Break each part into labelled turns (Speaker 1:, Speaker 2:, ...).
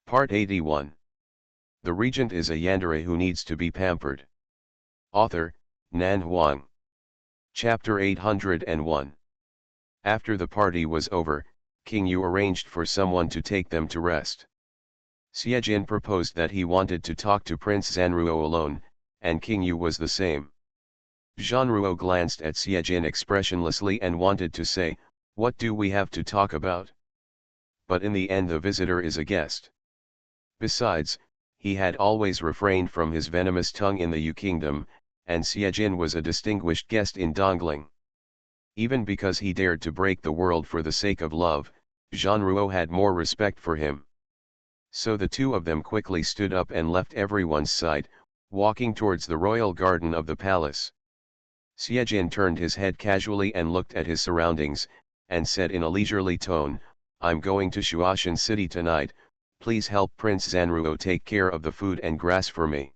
Speaker 1: Part 81. The regent is a yandere who needs to be pampered. Author, Nan Huang. Chapter 801. After the party was over, King Yu arranged for someone to take them to rest. Xiejin proposed that he wanted to talk to Prince Zhanruo alone, and King Yu was the same. Zhanruo glanced at Xiejin expressionlessly and wanted to say, "What do we have to talk about?" But in the end the visitor is a guest. Besides, he had always refrained from his venomous tongue in the Yu kingdom, and Xiejin was a distinguished guest in Dongling. Even because he dared to break the world for the sake of love, Zhanruo had more respect for him. So the two of them quickly stood up and left everyone's sight, walking towards the royal garden of the palace. Xiejin turned his head casually and looked at his surroundings, and said in a leisurely tone, "I'm going to Shuashan city tonight, please help Prince Zhanruo take care of the food and grass for me."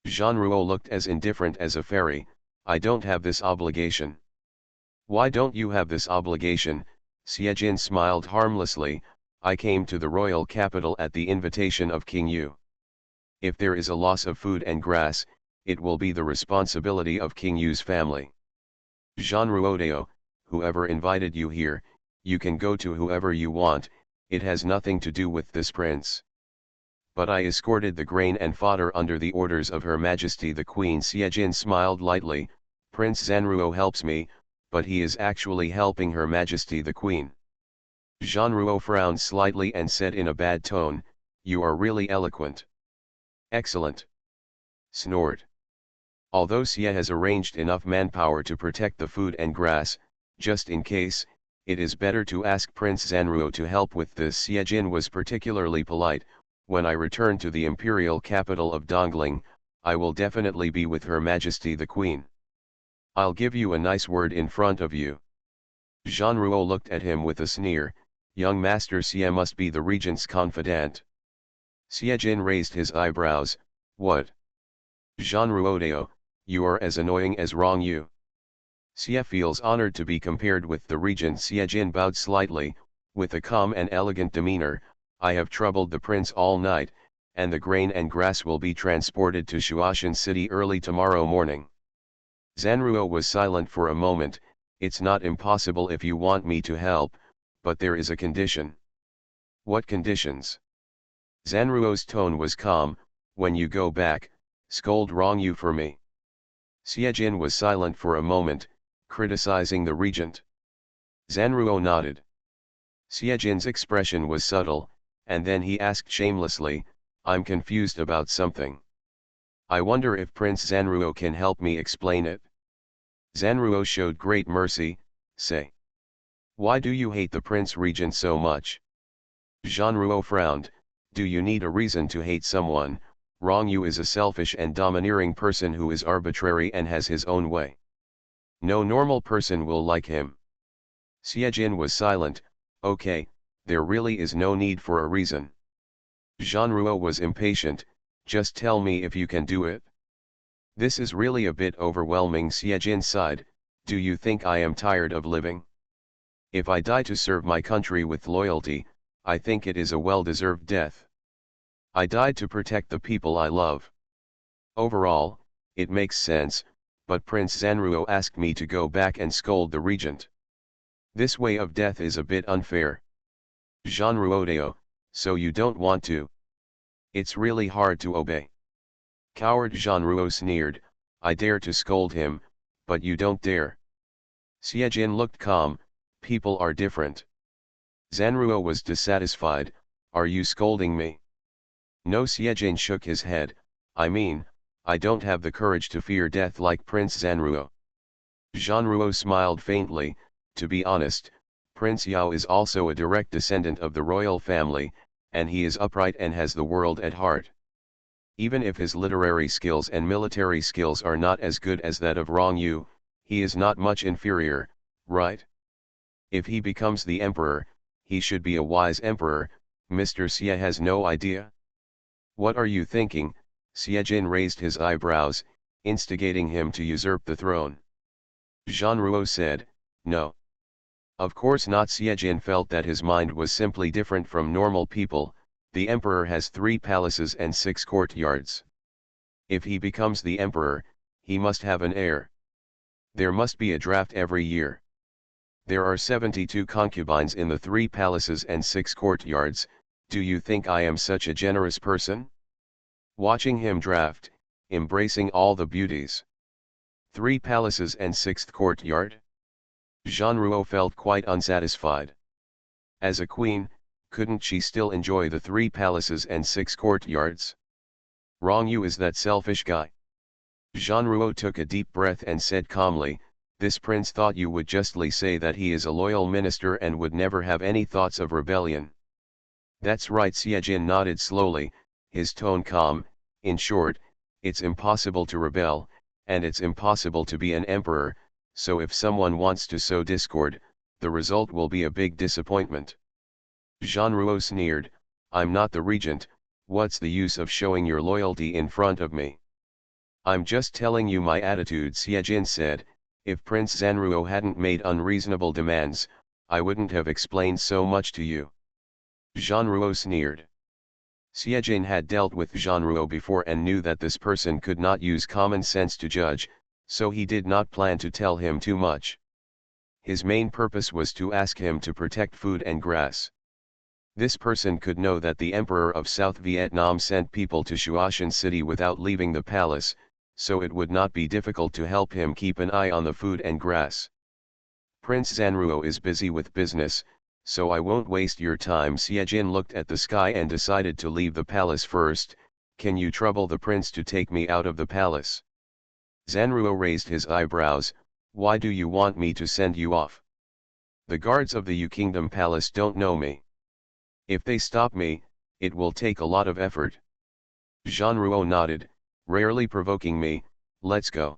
Speaker 1: Zhanruo looked as indifferent as a fairy. "I don't have this obligation." "Why don't you have this obligation?" Xiejin smiled harmlessly. "I came to the royal capital at the invitation of King Yu. If there is a loss of food and grass, it will be the responsibility of King Yu's family. Zhanruo, whoever invited you here, you can go to whoever you want, it has nothing to do with this prince. But I escorted the grain and fodder under the orders of Her Majesty the Queen." Xiejin smiled lightly. "Prince Zhanruo helps me, but he is actually helping Her Majesty the Queen." Zhanruo frowned slightly and said in a bad tone, "You are really eloquent." "Excellent," snored. "Although Xie has arranged enough manpower to protect the food and grass, just in case, it is better to ask Prince Zhanruo to help with this." Xiejin was particularly polite. "When I return to the imperial capital of Dongling, I will definitely be with Her Majesty the Queen. I'll give you a nice word in front of you." Zhanruo looked at him with a sneer. "Young Master Xie must be the regent's confidant." Xiejin raised his eyebrows. "What? Zhanruo, you are as annoying as Rong Yu." "Xie feels honored to be compared with the regent." Xiejin bowed slightly, with a calm and elegant demeanor. "I have troubled the prince all night, and the grain and grass will be transported to Shuashan city early tomorrow morning." Zhanruo was silent for a moment. "It's not impossible if you want me to help, but there is a condition." "What conditions?" Zhanruo's tone was calm. "When you go back, scold Rong Yu for me." Xiejin was silent for a moment, criticizing the regent. Zhanruo nodded. Xiejin's expression was subtle, and then he asked shamelessly, "I'm confused about something. I wonder if Prince Zhanruo can help me explain it." Zhanruo showed great mercy. "Say, why do you hate the Prince Regent so much?" Zhanruo frowned. "Do you need a reason to hate someone? Rong Yu is a selfish and domineering person who is arbitrary and has his own way. No normal person will like him." Xiejin was silent. "Okay, there really is no need for a reason." Zhanruo was impatient. "Just tell me if you can do it." "This is really a bit overwhelming." Xiejin sighed. "Do you think I am tired of living? If I die to serve my country with loyalty, I think it is a well-deserved death. I died to protect the people I love. Overall, it makes sense, but Prince Zhanruo asked me to go back and scold the regent. This way of death is a bit unfair." Zhanruo, so you don't want to? It's really hard to obey." "Coward." Zhanruo sneered. "I dare to scold him, but you don't dare." Xiejin looked calm. "People are different." Zhanruo was dissatisfied. "Are you scolding me?" "No." Xiejin shook his head. "I mean, I don't have the courage to fear death like Prince Zhanruo." Zhanruo smiled faintly. "To be honest, Prince Yao is also a direct descendant of the royal family, and he is upright and has the world at heart. Even if his literary skills and military skills are not as good as that of Rong Yu, he is not much inferior, right? If he becomes the emperor, he should be a wise emperor. Mr. Xie has no idea." "What are you thinking?" Xiejin raised his eyebrows, instigating him to usurp the throne. Zhanruo said, "No. Of course not." Xiejin felt that his mind was simply different from normal people. The emperor has 3 palaces and 6 courtyards. If he becomes the emperor, he must have an heir. There must be a draft every year. There are 72 concubines in the 3 palaces and 6 courtyards. Do you think I am such a generous person? Watching him draft, embracing all the beauties. 3 palaces and 6th courtyard? Jean Rouault felt quite unsatisfied. As a queen, couldn't she still enjoy the 3 palaces and 6 courtyards? Wrong, you is that selfish guy. Jean Rouault took a deep breath and said calmly, this prince thought you would justly say that he is a loyal minister and would never have any thoughts of rebellion. That's right, Siejin nodded slowly, his tone calm. In short, it's impossible to rebel, and it's impossible to be an emperor, so if someone wants to sow discord, the result will be a big disappointment. Jean Rouault sneered, I'm not the regent, what's the use of showing your loyalty in front of me? I'm just telling you my attitude, Siejin said. If Prince Zanruo hadn't made unreasonable demands, I wouldn't have explained so much to you. Jean Rouault sneered. Siejin had dealt with Jean Rouault before and knew that this person could not use common sense to judge, so he did not plan to tell him too much. His main purpose was to ask him to protect food and grass. This person could know that the Emperor of South Vietnam sent people to Shuashan City without leaving the palace, so it would not be difficult to help him keep an eye on the food and grass. Prince Zanruo is busy with business, so I won't waste your time. Siejin looked at the sky and decided to leave the palace first. Can you trouble the prince to take me out of the palace? Zanruo raised his eyebrows. Why do you want me to send you off? The guards of the Yu Kingdom Palace don't know me. If they stop me, it will take a lot of effort. Jean Rouault nodded, rarely provoking me, let's go.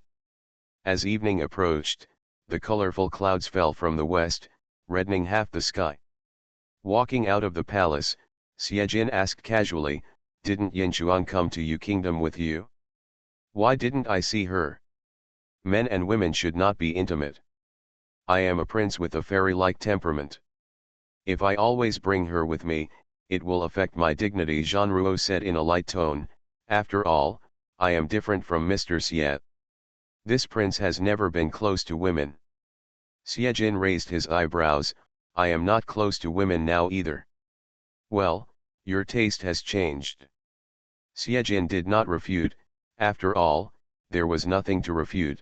Speaker 1: As evening approached, the colorful clouds fell from the west, reddening half the sky. Walking out of the palace, Siejin asked casually, didn't Yin Chuan come to Yu Kingdom with you? Why didn't I see her? Men and women should not be intimate. I am a prince with a fairy-like temperament. If I always bring her with me, it will affect my dignity, Jean Rouault said in a light tone. After all, I am different from Mr. Siet. This prince has never been close to women. Siejin raised his eyebrows. I am not close to women now either. Well, your taste has changed. Siejin did not refute. After all, there was nothing to refute.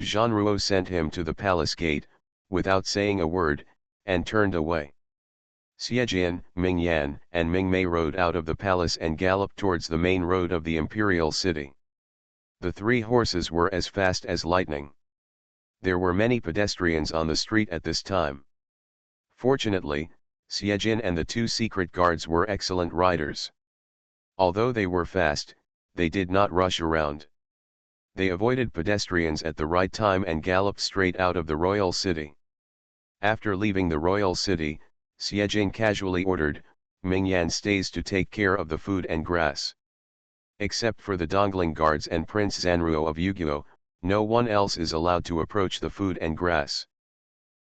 Speaker 1: Jean Rouault sent him to the palace gate, without saying a word, and turned away. Siejin, Ming Yan, and Ming Mei rode out of the palace and galloped towards the main road of the imperial city. The 3 horses were as fast as lightning. There were many pedestrians on the street at this time. Fortunately, Siejin and the 2 secret guards were excellent riders. Although they were fast, they did not rush around. They avoided pedestrians at the right time and galloped straight out of the royal city. After leaving the royal city, Siejin casually ordered, Ming Yan stays to take care of the food and grass. Except for the Dongling guards and Prince Zanruo of Yuguo, no one else is allowed to approach the food and grass.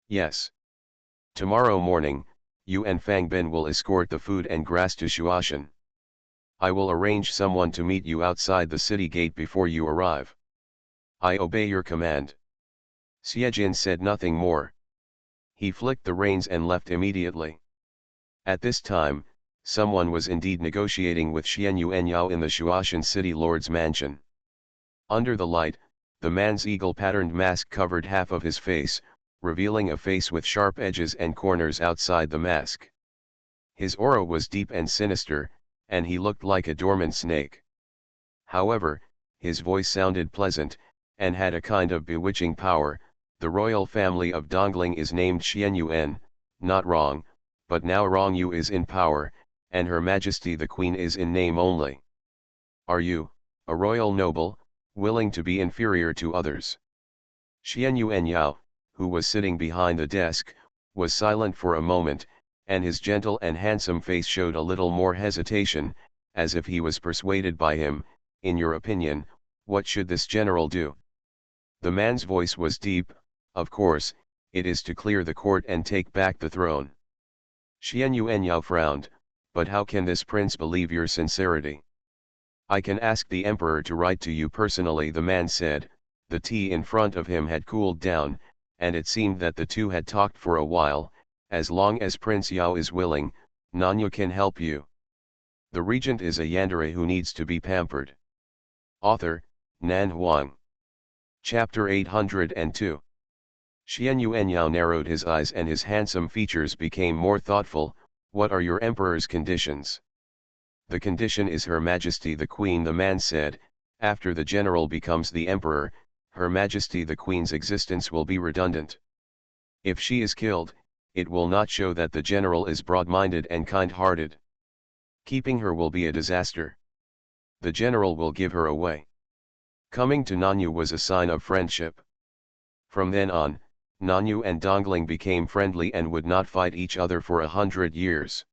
Speaker 1: Yes. Tomorrow morning, you and Fang Bin will escort the food and grass to Shuashan. I will arrange someone to meet you outside the city gate before you arrive. I obey your command. Siejin said nothing more. He flicked the reins and left immediately. At this time, someone was indeed negotiating with Xian Yuanyao in the Shuashan city lord's mansion. Under the light, the man's eagle-patterned mask covered half of his face, revealing a face with sharp edges and corners outside the mask. His aura was deep and sinister, and he looked like a dormant snake. However, his voice sounded pleasant, and had a kind of bewitching power. The royal family of Dongling is named Xian Yuan, not wrong, but now Rong Yu is in power, and Her Majesty the Queen is in name only. Are you, a royal noble, willing to be inferior to others? Xian Yuanyao, who was sitting behind the desk, was silent for a moment, and his gentle and handsome face showed a little more hesitation, as if he was persuaded by him. In your opinion, what should this general do? The man's voice was deep. Of course, it is to clear the court and take back the throne. Xian Yuanyao frowned. but how can this prince believe your sincerity? I can ask the emperor to write to you personally, the man said. The tea in front of him had cooled down, and it seemed that the two had talked for a while. As long as Prince Yao is willing, Nanya can help you. The regent is a yandere who needs to be pampered. Author, Nan Huang. Chapter 802. Xian Yuanyao narrowed his eyes and his handsome features became more thoughtful. What are your emperor's conditions? The condition is Her Majesty the Queen, the man said. After the general becomes the emperor, Her Majesty the Queen's existence will be redundant. If she is killed, it will not show that the general is broad-minded and kind-hearted. Keeping her will be a disaster. The general will give her away. Coming to Nanyu was a sign of friendship. From then on, Nanyu and Dongling became friendly and would not fight each other for 100 years.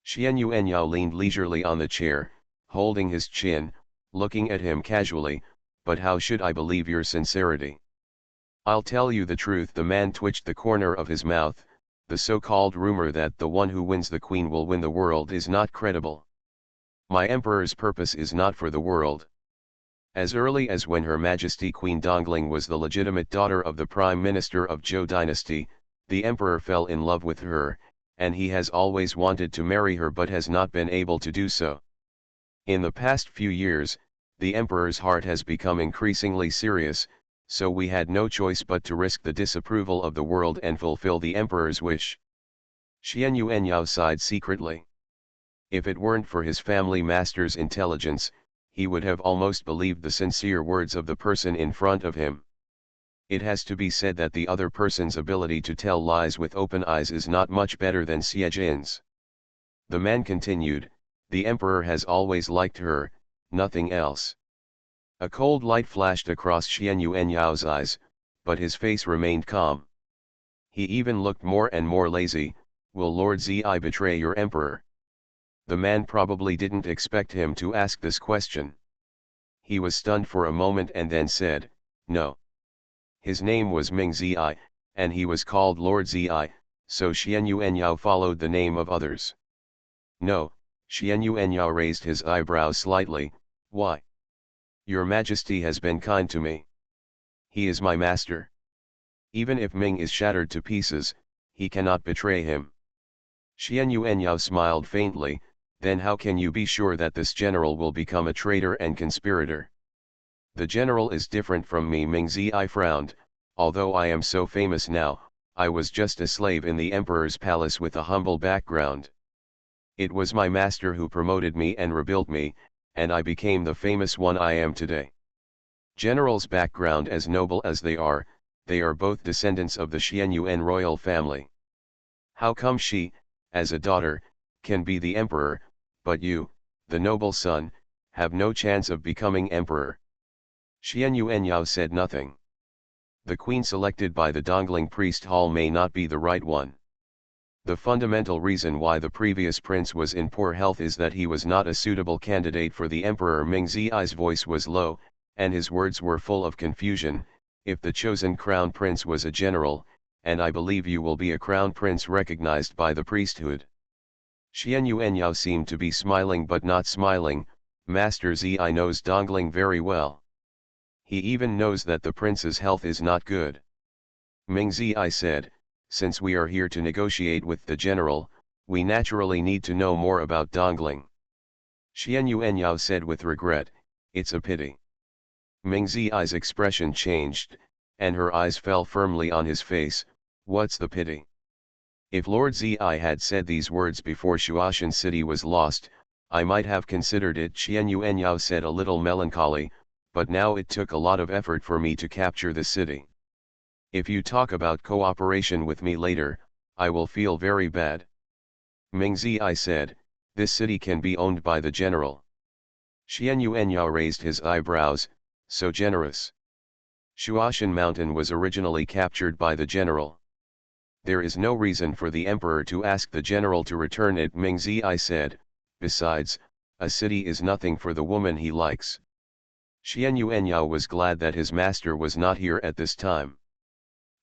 Speaker 1: Xian Yuanyao leaned leisurely on the chair, holding his chin, looking at him casually. But how should I believe your sincerity? I'll tell you the truth. The man twitched the corner of his mouth. The so-called rumor that the one who wins the queen will win the world is not credible. My emperor's purpose is not for the world. As early as when Her Majesty Queen Dongling was the legitimate daughter of the Prime Minister of Zhou Dynasty, the emperor fell in love with her, and he has always wanted to marry her but has not been able to do so. In the past few years, the emperor's heart has become increasingly serious, so we had no choice but to risk the disapproval of the world and fulfill the emperor's wish. Xian Yuanyao sighed secretly. If it weren't for his family master's intelligence, he would have almost believed the sincere words of the person in front of him. It has to be said that the other person's ability to tell lies with open eyes is not much better than Xie Jin's. The man continued, the emperor has always liked her, nothing else. A cold light flashed across Xian Yuanyao's eyes, but his face remained calm. He even looked more and more lazy. Will Lord Zi betray your emperor? The man probably didn't expect him to ask this question. He was stunned for a moment and then said, no. His name was Ming Zi, and he was called Lord Zi, so Xian Yuanyao followed the name of others. No, Xian Yuanyao raised his eyebrows slightly. Why? Your Majesty has been kind to me. He is my master. Even if Ming is shattered to pieces, he cannot betray him. Xian Yuanyao smiled faintly. Then how can you be sure that this general will become a traitor and conspirator? The general is different from me. Ming Zi frowned. Although I am so famous now, I was just a slave in the emperor's palace with a humble background. It was my master who promoted me and rebuilt me, and I became the famous one I am today. Generals' background as noble as they are both descendants of the Xian Yuan royal family. How come she, as a daughter, can be the emperor, but you, the noble son, have no chance of becoming emperor? Xian Yuanyao said nothing. The queen selected by the Dongling priest hall may not be the right one. The fundamental reason why the previous prince was in poor health is that he was not a suitable candidate for the emperor. Ming Zi's voice was low, and his words were full of confusion. If the chosen crown prince was a general, and I believe you will be a crown prince recognized by the priesthood. Xian Yuanyao seemed to be smiling but not smiling. Master Zi knows Dongling very well. He even knows that the prince's health is not good. Ming Zi said, since we are here to negotiate with the general, we naturally need to know more about Dongling. Xian Yuanyao said with regret, it's a pity. Ming Zi's expression changed, and her eyes fell firmly on his face. What's the pity? If Lord Zi had said these words before Shuashan city was lost, I might have considered it. Xian Yuanyao said a little melancholy, but now it took a lot of effort for me to capture the city. If you talk about cooperation with me later, I will feel very bad. Ming Zi said, this city can be owned by the general. Xian Yuanyao raised his eyebrows, so generous. Shuashan Mountain was originally captured by the general. There is no reason for the emperor to ask the general to return it. Ming Zi said, besides, a city is nothing for the woman he likes. Xian Yuanyao was glad that his master was not here at this time.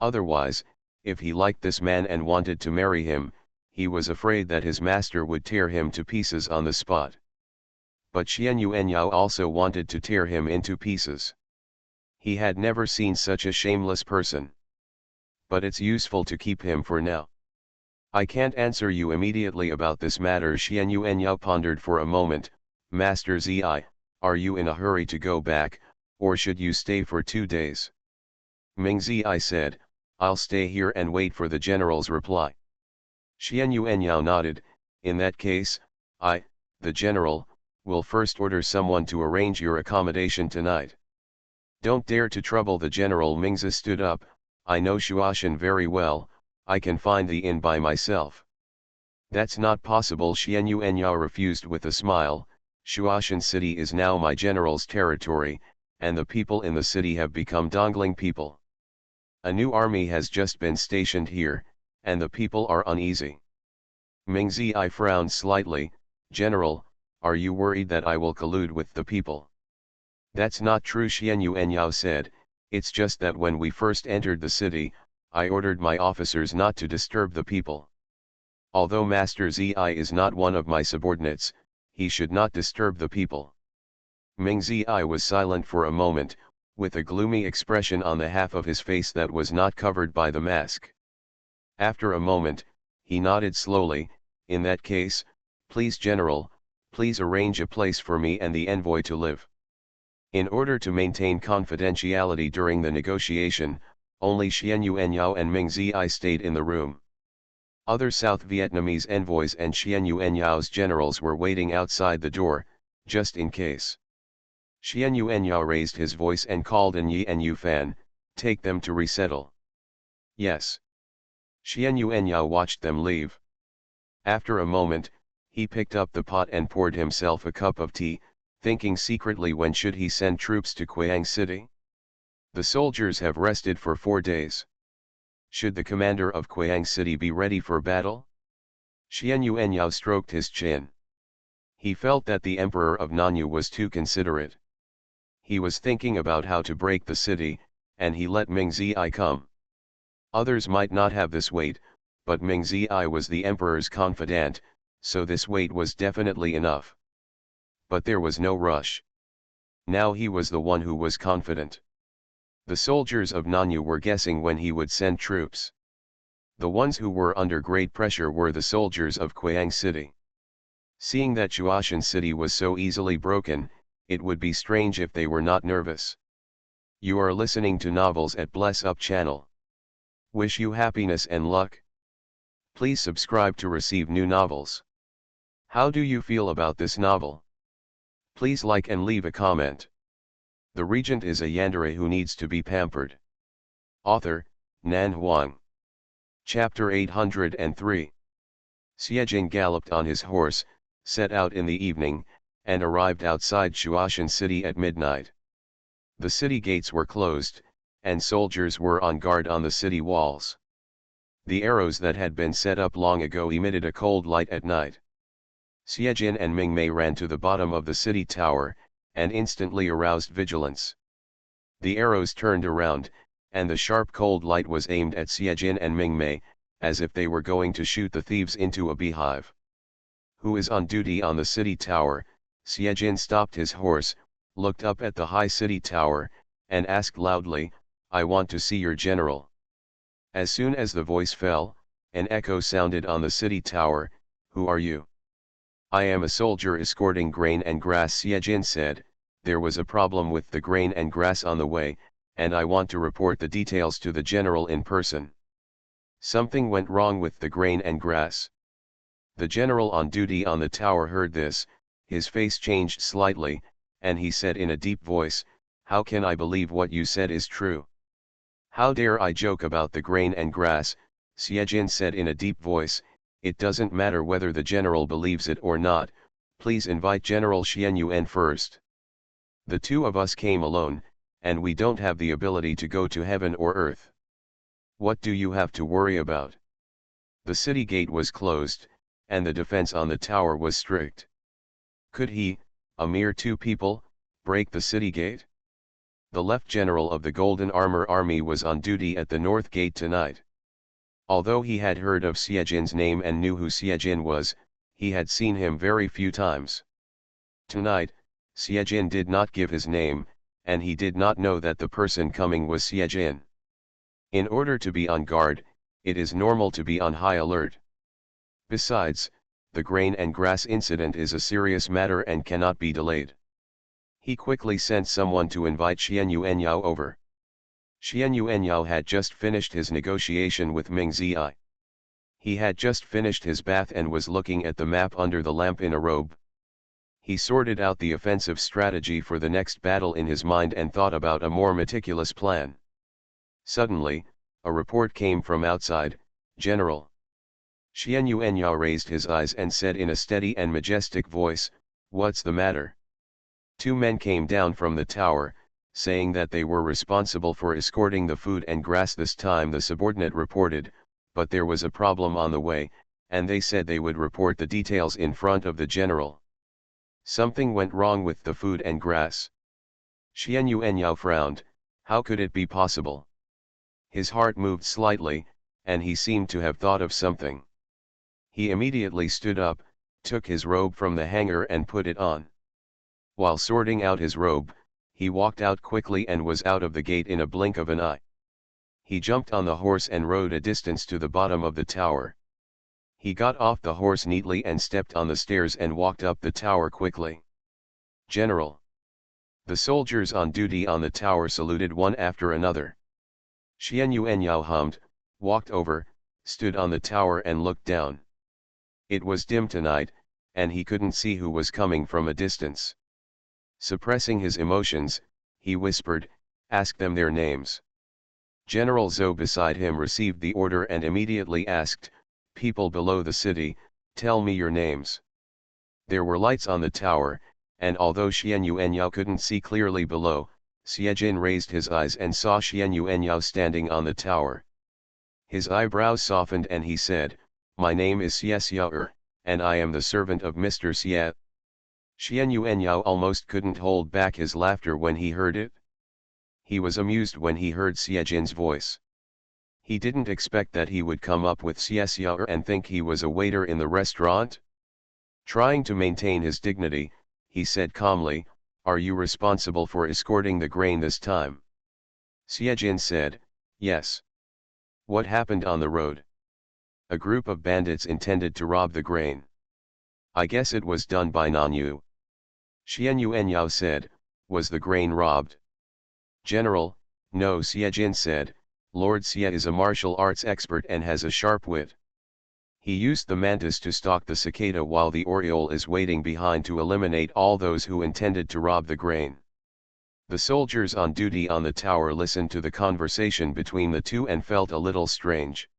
Speaker 1: Otherwise, if he liked this man and wanted to marry him, he was afraid that his master would tear him to pieces on the spot. But Xian Yuanyao also wanted to tear him into pieces. He had never seen such a shameless person. But it's useful to keep him for now. I can't answer you immediately about this matter. Xian Yuanyao pondered for a moment. Master Zi, are you in a hurry to go back, or should you stay for 2 days? Ming Zi said, I'll stay here and wait for the general's reply. Xian Yuanyao nodded. In that case, the general, will first order someone to arrange your accommodation tonight. Don't dare to trouble the general. Mingzi stood up. I know Shuashan very well, I can find the inn by myself. That's not possible. Xian Yuanyao refused with a smile. Shuashan city is now my general's territory, and the people in the city have become Dongling people. A new army has just been stationed here, and the people are uneasy. Ming Zi frowned slightly. General, are you worried that I will collude with the people? That's not true, Xian Yuanyao said. It's just that when we first entered the city, I ordered my officers not to disturb the people. Although Master Zi is not one of my subordinates, he should not disturb the people. Ming Zi was silent for a moment, with a gloomy expression on the half of his face that was not covered by the mask. After a moment, he nodded slowly. In that case, please General, please arrange a place for me and the envoy to live. In order to maintain confidentiality during the negotiation, only Xian Yuanyao and Ming Zi stayed in the room. Other South Vietnamese envoys and Xian Yuanyao's generals were waiting outside the door, just in case. Xian Yuanyao raised his voice and called An Yi and Yu Fan, take them to resettle. Yes. Xian Yuanyao watched them leave. After a moment, he picked up the pot and poured himself a cup of tea, thinking secretly, when should he send troops to Quang City? The soldiers have rested for 4 days. Should the commander of Quang City be ready for battle? Xian Yuanyao stroked his chin. He felt that the emperor of Nanyu was too considerate. He was thinking about how to break the city, and he let Ming Zi come. Others might not have this weight, but Ming Zi was the emperor's confidant, so this weight was definitely enough. But there was no rush. Now he was the one who was confident. The soldiers of Nanyu were guessing when he would send troops. The ones who were under great pressure were the soldiers of Quang City. Seeing that Shuashan City was so easily broken, it would be strange if they were not nervous. You are listening to Novels at Bless Up channel. Wish you happiness and luck. Please subscribe to receive new novels. How do you feel about this novel? Please like and leave a comment. The regent is a yandere who needs to be pampered. Author, Nan Huang. Chapter 803. Xiejing galloped on his horse, set out in the evening, and arrived outside Shuashan City at midnight. The city gates were closed, and soldiers were on guard on the city walls. The arrows that had been set up long ago emitted a cold light at night. Xiejin and Mingmei ran to the bottom of the city tower, and instantly aroused vigilance. The arrows turned around, and the sharp cold light was aimed at Xiejin and Mingmei, as if they were going to shoot the thieves into a beehive. Who is on duty on the city tower? Xiejin stopped his horse, looked up at the high city tower, and asked loudly, I want to see your general. As soon as the voice fell, an echo sounded on the city tower, who are you? I am a soldier escorting grain and grass, Xiejin said. There was a problem with the grain and grass on the way, and I want to report the details to the general in person. Something went wrong with the grain and grass. The general on duty on the tower heard this, his face changed slightly, and he said in a deep voice, how can I believe what you said is true? How dare I joke about the grain and grass? Xiejin said in a deep voice, it doesn't matter whether the general believes it or not, please invite General Xian Yuan first. The two of us came alone, and we don't have the ability to go to heaven or earth. What do you have to worry about? The city gate was closed, and the defense on the tower was strict. Could he, a mere 2 people, break the city gate? The left general of the Golden Armor Army was on duty at the north gate tonight. Although he had heard of Siejin's name and knew who Siejin was, he had seen him very few times. Tonight, Siejin did not give his name, and he did not know that the person coming was Siejin. In order to be on guard, it is normal to be on high alert. Besides, the grain and grass incident is a serious matter and cannot be delayed. He quickly sent someone to invite Xian Yuanyao over. Xian Yuanyao had just finished his negotiation with Ming Zi. He had just finished his bath and was looking at the map under the lamp in a robe. He sorted out the offensive strategy for the next battle in his mind and thought about a more meticulous plan. Suddenly, a report came from outside. "General." Xian Yuanyao raised his eyes and said in a steady and majestic voice, "What's the matter?" Two men came down from the tower, saying that they were responsible for escorting the food and grass this time, the subordinate reported, but there was a problem on the way, and they said they would report the details in front of the general. Something went wrong with the food and grass. Xian Yuanyao frowned. How could it be possible? His heart moved slightly, and he seemed to have thought of something. He immediately stood up, took his robe from the hanger and put it on. While sorting out his robe, he walked out quickly and was out of the gate in a blink of an eye. He jumped on the horse and rode a distance to the bottom of the tower. He got off the horse neatly and stepped on the stairs and walked up the tower quickly. "General." The soldiers on duty on the tower saluted one after another. Xian Yuanyao hummed, walked over, stood on the tower and looked down. It was dim tonight, and he couldn't see who was coming from a distance. Suppressing his emotions, he whispered, "Ask them their names." General Zhou beside him received the order and immediately asked, "People below the city, tell me your names." There were lights on the tower, and although Xian Yuanyao couldn't see clearly below, Siejin raised his eyes and saw Xian Yuanyao standing on the tower. His eyebrows softened and he said, "My name is Xie, and I am the servant of Mr. Xie." Xian Yuanyao almost couldn't hold back his laughter when he heard it. He was amused when he heard Siejin's voice. He didn't expect that he would come up with Xie and think he was a waiter in the restaurant. Trying to maintain his dignity, he said calmly, "Are you responsible for escorting the grain this time?" Siejin said, "Yes." "What happened on the road?" "A group of bandits intended to rob the grain. I guess it was done by Nanyu." Xian Yuanyao said, "Was the grain robbed?" "General, no," Siejin said, "Lord Xie is a martial arts expert and has a sharp wit. He used the mantis to stalk the cicada while the oriole is waiting behind to eliminate all those who intended to rob the grain." The soldiers on duty on the tower listened to the conversation between the two and felt a little strange.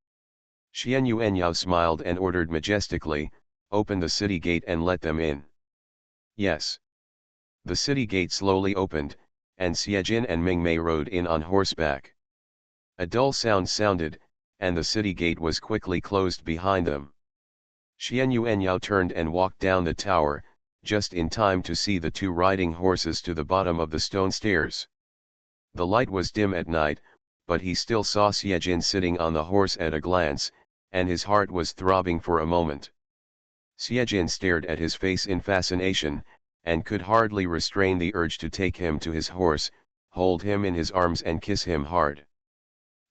Speaker 1: Xian Yuanyao smiled and ordered majestically, "Open the city gate and let them in." "Yes." The city gate slowly opened, and Siejin and Mingmei rode in on horseback. A dull sound sounded, and the city gate was quickly closed behind them. Xian Yuanyao turned and walked down the tower, just in time to see the two riding horses to the bottom of the stone stairs. The light was dim at night, but he still saw Siejin sitting on the horse at a glance, and his heart was throbbing for a moment. Siejin stared at his face in fascination, and could hardly restrain the urge to take him to his horse, hold him in his arms and kiss him hard.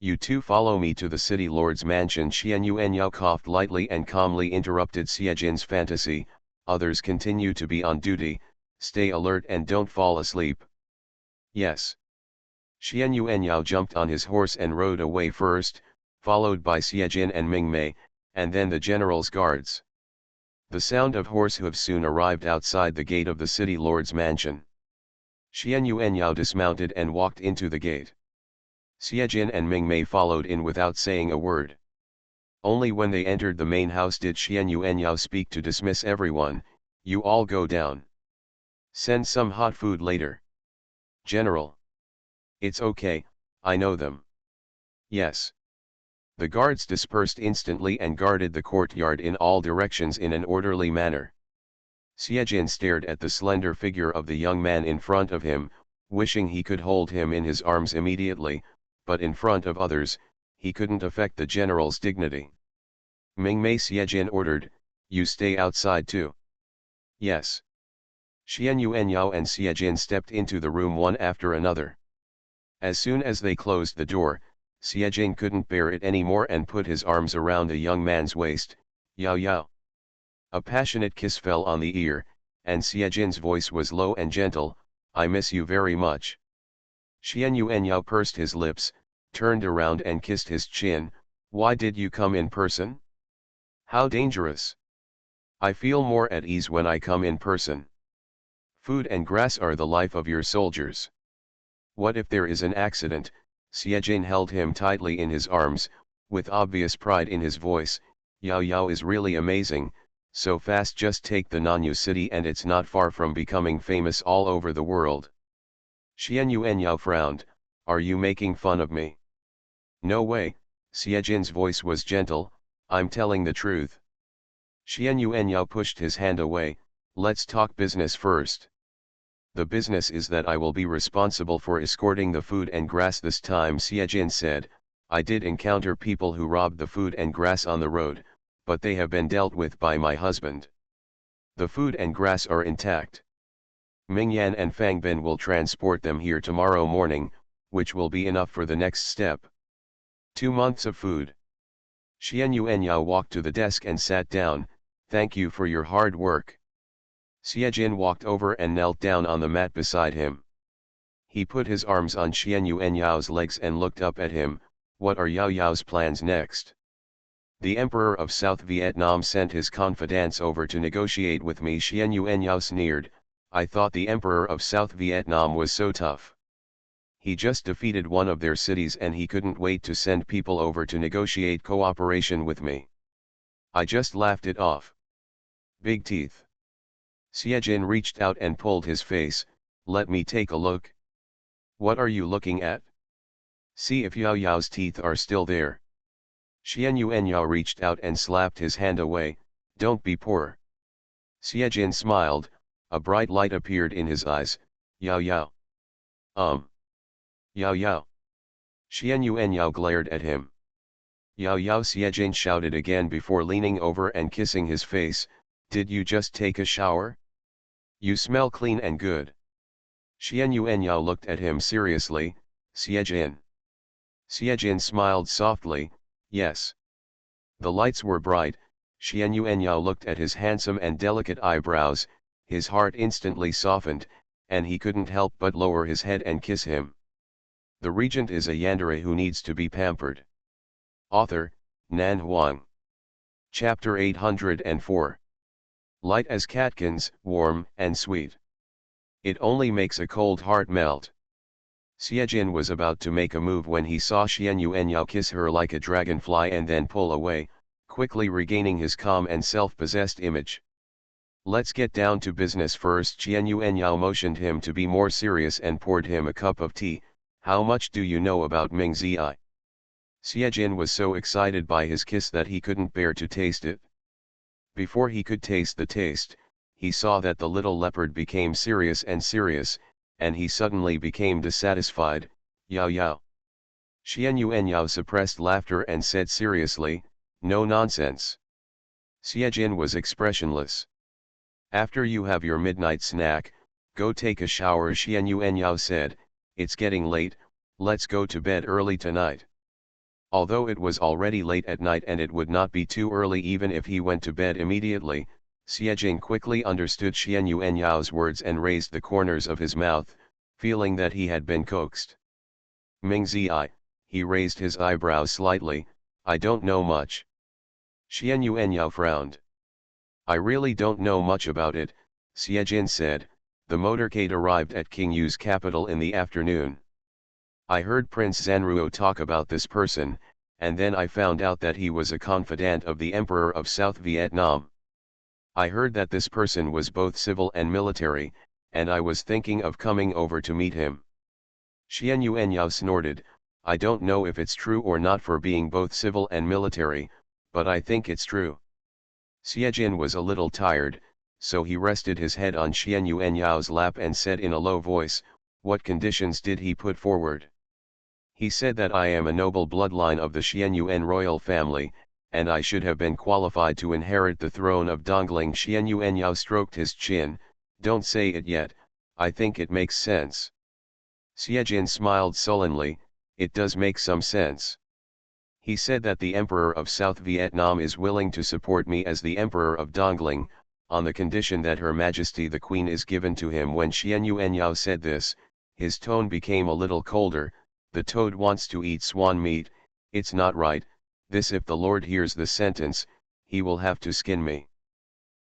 Speaker 1: "You two follow me to the city lord's mansion." Xian Yuanyao coughed lightly and calmly interrupted Siejin's fantasy, "Others continue to be on duty, stay alert and don't fall asleep." "Yes." Xian Yuanyao jumped on his horse and rode away first, followed by Siejin and Mingmei, and then the general's guards. The sound of horse hooves soon arrived outside the gate of the city lord's mansion. Xian Yuanyao dismounted and walked into the gate. Siejin and Mingmei followed in without saying a word. Only when they entered the main house did Xian Yuanyao speak to dismiss everyone, "You all go down. Send some hot food later." "General." "It's okay, I know them." "Yes." The guards dispersed instantly and guarded the courtyard in all directions in an orderly manner. Siejin stared at the slender figure of the young man in front of him, wishing he could hold him in his arms immediately, but in front of others, he couldn't affect the general's dignity. Mingmei Xiejin ordered, "You stay outside too." "Yes." Xian Yuanyao and Xiejin stepped into the room one after another. As soon as they closed the door, Xiejin couldn't bear it anymore and put his arms around a young man's waist. "Yao Yao." A passionate kiss fell on the ear, and Xiejin's voice was low and gentle, "I miss you very much." Xian Yuanyao pursed his lips, turned around and kissed his chin. "Why did you come in person? How dangerous. I feel more at ease when I come in person. Food and grass are the life of your soldiers. What if there is an accident?" Xiejin held him tightly in his arms, with obvious pride in his voice. "Yao Yao is really amazing, so fast. Just take the Nanyu city and it's not far from becoming famous all over the world." Xian Yuanyao frowned, "Are you making fun of me?" "No way," Xiejin's voice was gentle, "I'm telling the truth." Xian Yuanyao pushed his hand away, "Let's talk business first." "The business is that I will be responsible for escorting the food and grass this time," Xiejin said. "I did encounter people who robbed the food and grass on the road, but they have been dealt with by my husband. The food and grass are intact. Mingyan and Fangbin will transport them here tomorrow morning, which will be enough for the next step. 2 months of food." Xian Yuanyao walked to the desk and sat down. "Thank you for your hard work." Xiejin walked over and knelt down on the mat beside him. He put his arms on Xian Yuanyao's legs and looked up at him. "What are Yao Yao's plans next?" "The Emperor of South Vietnam sent his confidants over to negotiate with me." Xian Yuanyao sneered, "I thought the Emperor of South Vietnam was so tough. He just defeated one of their cities and he couldn't wait to send people over to negotiate cooperation with me. I just laughed it off." "Big teeth." Xiejin reached out and pulled his face. "Let me take a look." "What are you looking at?" "See if Yao Yao's teeth are still there." Xian Yuanyao reached out and slapped his hand away. "Don't be poor." Xiejin smiled, a bright light appeared in his eyes. "Yao Yao." "Yao Yao." Xian Yuanyao glared at him. "Yao Yao," Xiejin shouted again before leaning over and kissing his face. "Did you just take a shower? You smell clean and good." Xian Yuanyao looked at him seriously. "Xiejin." Xiejin smiled softly. "Yes." The lights were bright. Xian Yuanyao looked at his handsome and delicate eyebrows, his heart instantly softened, and he couldn't help but lower his head and kiss him. The regent is a yandere who needs to be pampered. Author, Nan Huang. Chapter 804. Light as catkins, warm and sweet. It only makes a cold heart melt. Xiejin was about to make a move when he saw Xian Yuanyao kiss her like a dragonfly and then pull away, quickly regaining his calm and self-possessed image. "Let's get down to business first." Xian Yuanyao motioned him to be more serious and poured him a cup of tea. "How much do you know about Ming Zi?" Xiejin was so excited by his kiss that he couldn't bear to taste it. Before he could taste the taste, he saw that the little leopard became serious, and he suddenly became dissatisfied. "Yao Yao." Xian Yuanyao suppressed laughter and said seriously, "No nonsense." Xiejin was expressionless. "After you have your midnight snack, go take a shower." Xian Yuanyao said, "It's getting late, let's go to bed early tonight." Although it was already late at night and it would not be too early even if he went to bed immediately, Xiejin quickly understood Xian Yuanyao's words and raised the corners of his mouth, feeling that he had been coaxed. "Ming Zi," he raised his eyebrows slightly, "I don't know much." Xian Yuanyao frowned. "I really don't know much about it," Xiejin said. "The motorcade arrived at King Yu's capital in the afternoon. I heard Prince Zanruo talk about this person, and then I found out that he was a confidant of the Emperor of South Vietnam. I heard that this person was both civil and military, and I was thinking of coming over to meet him." Xian Yuanyao snorted, "I don't know if it's true or not for being both civil and military, but I think it's true." Xiejin was a little tired, so he rested his head on Xian Yuanyao's lap and said in a low voice, "What conditions did he put forward?" He said that I am a noble bloodline of the Xianyuan royal family, and I should have been qualified to inherit the throne of Dongling. Xianyuan Yao stroked his chin. Don't say it yet, I think it makes sense. Xiejin smiled sullenly, it does make some sense. He said that the Emperor of South Vietnam is willing to support me as the Emperor of Dongling, on the condition that Her Majesty the Queen is given to him. When Xianyuan Yao said this, his tone became a little colder. The toad wants to eat swan meat, it's not right, this if the Lord hears the sentence, he will have to skin me.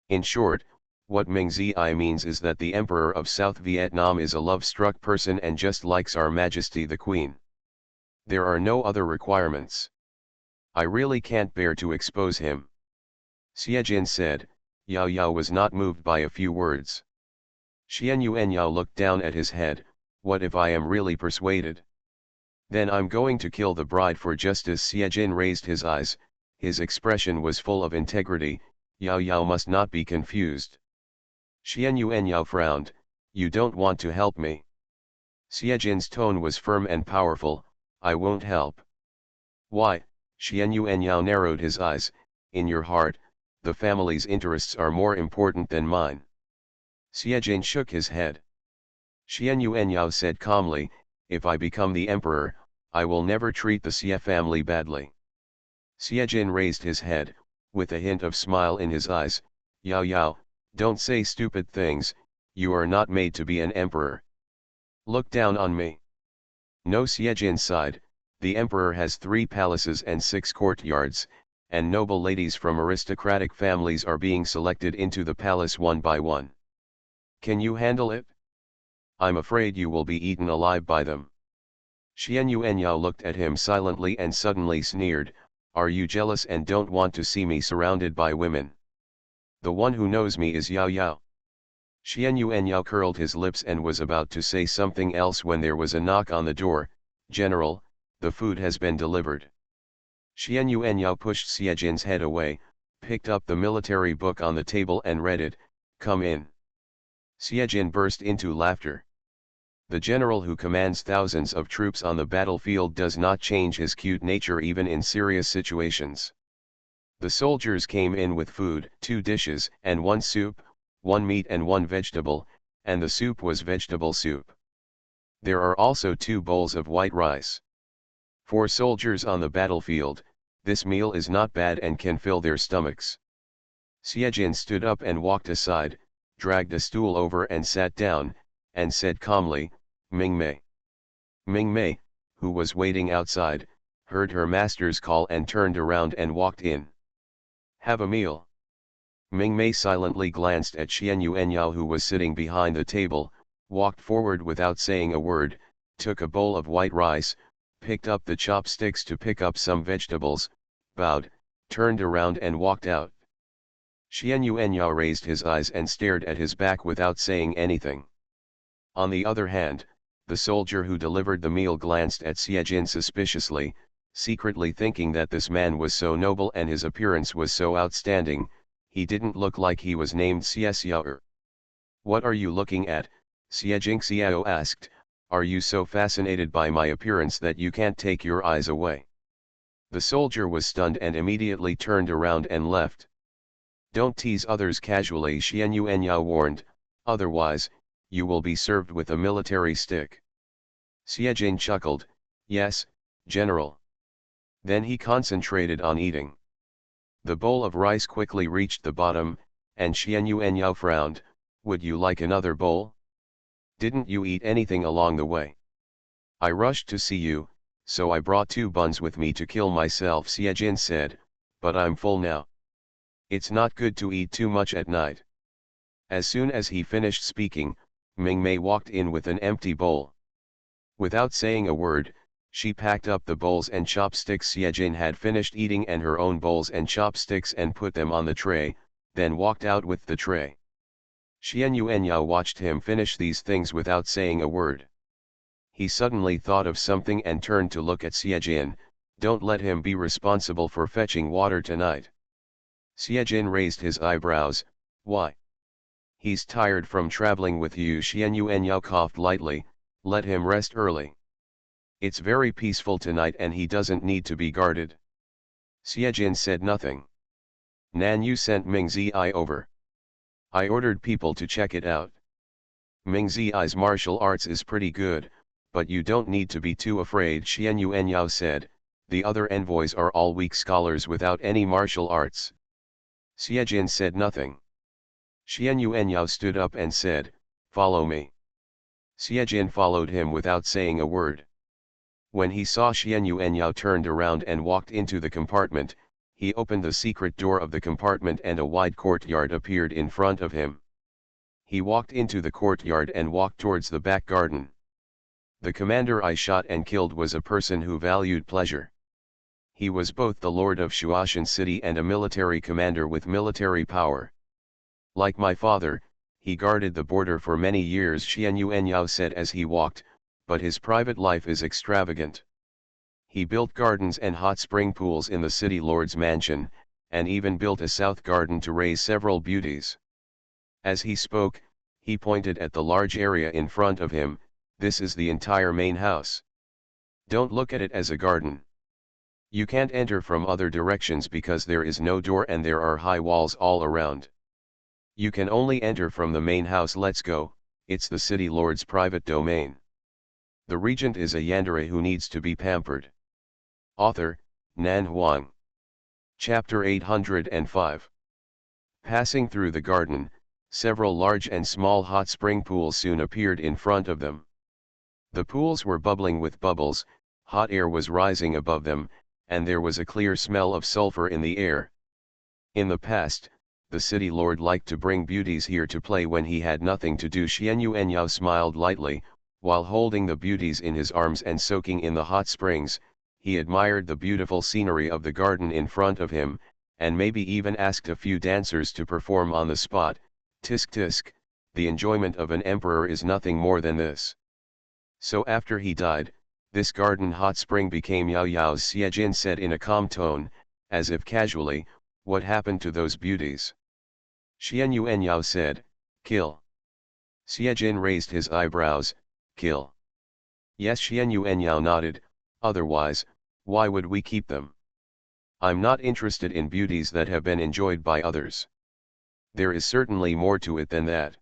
Speaker 1: In short, what Ming Zi means is that the Emperor of South Vietnam is a love-struck person and just likes Our Majesty the Queen. There are no other requirements. I really can't bear to expose him. Xiejin said. Yao Yao was not moved by a few words. Xianyuan Yao looked down at his head, what if I am really persuaded? Then I'm going to kill the bride for justice. Xiejin raised his eyes, his expression was full of integrity. Yao Yao must not be confused. Xianyuan Yao frowned, you don't want to help me. Xiejin's tone was firm and powerful, I won't help. Why? Xianyuan Yao narrowed his eyes, in your heart, the family's interests are more important than mine. Xiejin shook his head. Xianyuan Yao said calmly, if I become the emperor, I will never treat the Xie family badly. Xiejin raised his head, with a hint of smile in his eyes, Yao Yao, don't say stupid things, you are not made to be an emperor. Look down on me. No, Xiejin sighed, the emperor has 3 palaces and 6 courtyards, and noble ladies from aristocratic families are being selected into the palace one by one. Can you handle it? I'm afraid you will be eaten alive by them. Xianyuan Yao looked at him silently and suddenly sneered, are you jealous and don't want to see me surrounded by women? The one who knows me is Yao Yao. Xianyuan Yao curled his lips and was about to say something else when there was a knock on the door. General, the food has been delivered. Xianyuan Yao pushed Xiejin's head away, picked up the military book on the table and read it, come in. Xiejin burst into laughter. The general who commands thousands of troops on the battlefield does not change his cute nature even in serious situations. The soldiers came in with food, 2 dishes and 1 soup, 1 meat and 1 vegetable, and the soup was vegetable soup. There are also 2 bowls of white rice. For soldiers on the battlefield, this meal is not bad and can fill their stomachs. Xiejin stood up and walked aside, dragged a stool over and sat down, and said calmly, Ming Mei. Ming Mei, who was waiting outside, heard her master's call and turned around and walked in. Have a meal. Ming Mei silently glanced at Xianyuan Yao who was sitting behind the table, walked forward without saying a word, took a bowl of white rice, picked up the chopsticks to pick up some vegetables, bowed, turned around and walked out. Xianyuan Yao raised his eyes and stared at his back without saying anything. On the other hand, the soldier who delivered the meal glanced at Xiejin suspiciously, secretly thinking that this man was so noble and his appearance was so outstanding, he didn't look like he was named Xie Xiao. What are you looking at? Xiejing Xiao asked, are you so fascinated by my appearance that you can't take your eyes away? The soldier was stunned and immediately turned around and left. Don't tease others casually, Xianyuan Yao warned, otherwise, you will be served with a military stick. Xiejin chuckled, yes, General. Then he concentrated on eating. The bowl of rice quickly reached the bottom, and Xianyuan Yao frowned, would you like another bowl? Didn't you eat anything along the way? I rushed to see you, so I brought 2 buns with me to kill myself, Xiejin said, but I'm full now. It's not good to eat too much at night. As soon as he finished speaking, Ming Mei walked in with an empty bowl. Without saying a word, she packed up the bowls and chopsticks Xiejin had finished eating and her own bowls and chopsticks and put them on the tray, then walked out with the tray. Xianyuan Yao watched him finish these things without saying a word. He suddenly thought of something and turned to look at Xiejin, don't let him be responsible for fetching water tonight. Xiejin raised his eyebrows, why? He's tired from traveling with you. Xianyuan Yao coughed lightly, let him rest early. It's very peaceful tonight and he doesn't need to be guarded. Xiejin said nothing. Nan, you sent Ming Zi over. I ordered people to check it out. Ming Zi's martial arts is pretty good, but you don't need to be too afraid, Xian Yuanyao said. The other envoys are all weak scholars without any martial arts. Xiejin said nothing. Xian Yuanyao stood up and said, follow me. Xiejin followed him without saying a word. When he saw Xian Yuanyao turned around and walked into the compartment, he opened the secret door of the compartment and a wide courtyard appeared in front of him. He walked into the courtyard and walked towards the back garden. The commander I shot and killed was a person who valued pleasure. He was both the lord of Shuashan city and a military commander with military power. Like my father, he guarded the border for many years, Xian Yuanyao said as he walked, but his private life is extravagant. He built gardens and hot spring pools in the city lord's mansion, and even built a south garden to raise several beauties. As he spoke, he pointed at the large area in front of him. This is the entire main house. Don't look at it as a garden. You can't enter from other directions because there is no door and there are high walls all around. You can only enter from the main house. Let's go, it's the city lord's private domain. The regent is a yandere who needs to be pampered. Author, Nan Huang. Chapter 805. Passing through the garden, several large and small hot spring pools soon appeared in front of them. The pools were bubbling with bubbles, hot air was rising above them, and there was a clear smell of sulfur in the air. In the past, the city lord liked to bring beauties here to play when he had nothing to do. Xian Yuanyao smiled lightly, while holding the beauties in his arms and soaking in the hot springs. He admired the beautiful scenery of the garden in front of him, and maybe even asked a few dancers to perform on the spot. Tisk tisk, the enjoyment of an emperor is nothing more than this. So after he died, this garden hot spring became Yao Yao's. Xiejin said in a calm tone, as if casually, what happened to those beauties? Xian Yuanyao said, kill. Xiejin raised his eyebrows, kill. Yes, Xian Yuanyao nodded, otherwise, why would we keep them? I'm not interested in beauties that have been enjoyed by others. There is certainly more to it than that.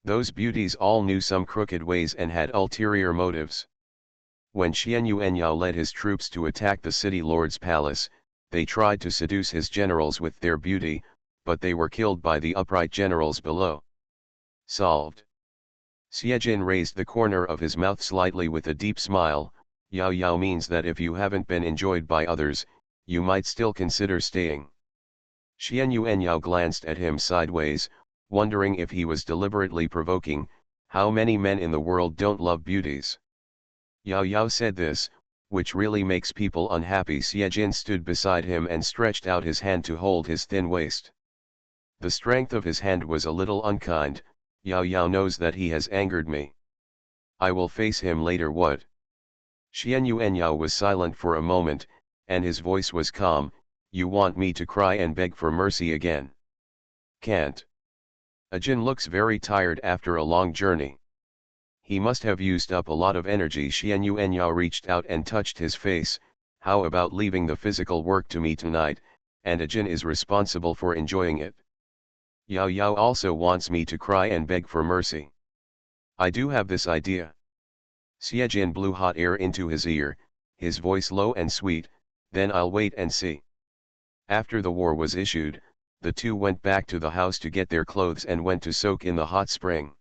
Speaker 1: Those beauties all knew some crooked ways and had ulterior motives. When Xian Yuanyao led his troops to attack the city lord's palace, they tried to seduce his generals with their beauty, but they were killed by the upright generals below. Solved. Xiejin raised the corner of his mouth slightly with a deep smile. Yao Yao means that if you haven't been enjoyed by others, you might still consider staying. Xian Yuanyao glanced at him sideways, wondering if he was deliberately provoking. How many men in the world don't love beauties? Yao Yao said this, which really makes people unhappy. Xiejin stood beside him and stretched out his hand to hold his thin waist. The strength of his hand was a little unkind. Yao Yao knows that he has angered me. I will face him later. What? Xian Yuanyao was silent for a moment, and his voice was calm. You want me to cry and beg for mercy again? Can't. Ajin looks very tired after a long journey. He must have used up a lot of energy. Xian Yuanyao reached out and touched his face. How about leaving the physical work to me tonight, and Ajin is responsible for enjoying it? Yao Yao also wants me to cry and beg for mercy. I do have this idea. Xiejin blew hot air into his ear, his voice low and sweet, then I'll wait and see. After the war was issued, the two went back to the house to get their clothes and went to soak in the hot spring.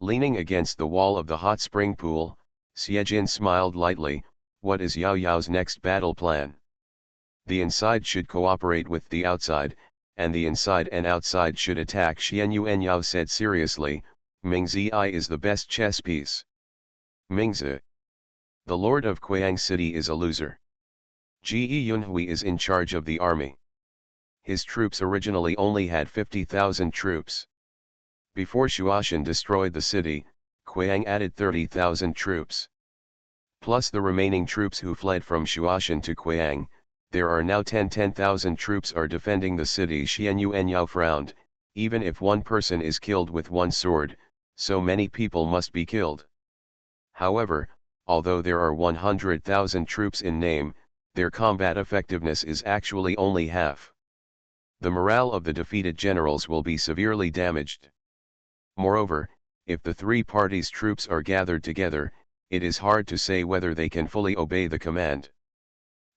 Speaker 1: Leaning against the wall of the hot spring pool, Xiejin smiled lightly. What is Yao Yao's next battle plan? The inside should cooperate with the outside, and the inside and outside should attack. Xian Yuanyao said seriously, Ming Zi is the best chess piece. Ming Zi, the lord of Kuang city, is a loser. Ji Yunhui is in charge of the army. His troops originally only had 50,000 troops. Before Shuashan destroyed the city, Kuang added 30,000 troops. Plus the remaining troops who fled from Shuashan to Kuang, there are now 10,000 troops are defending the city. Xian Yuanyao frowned. Even if one person is killed with one sword, so many people must be killed. However, although there are 100,000 troops in name, their combat effectiveness is actually only half. The morale of the defeated generals will be severely damaged. Moreover, if the three parties' troops are gathered together, it is hard to say whether they can fully obey the command.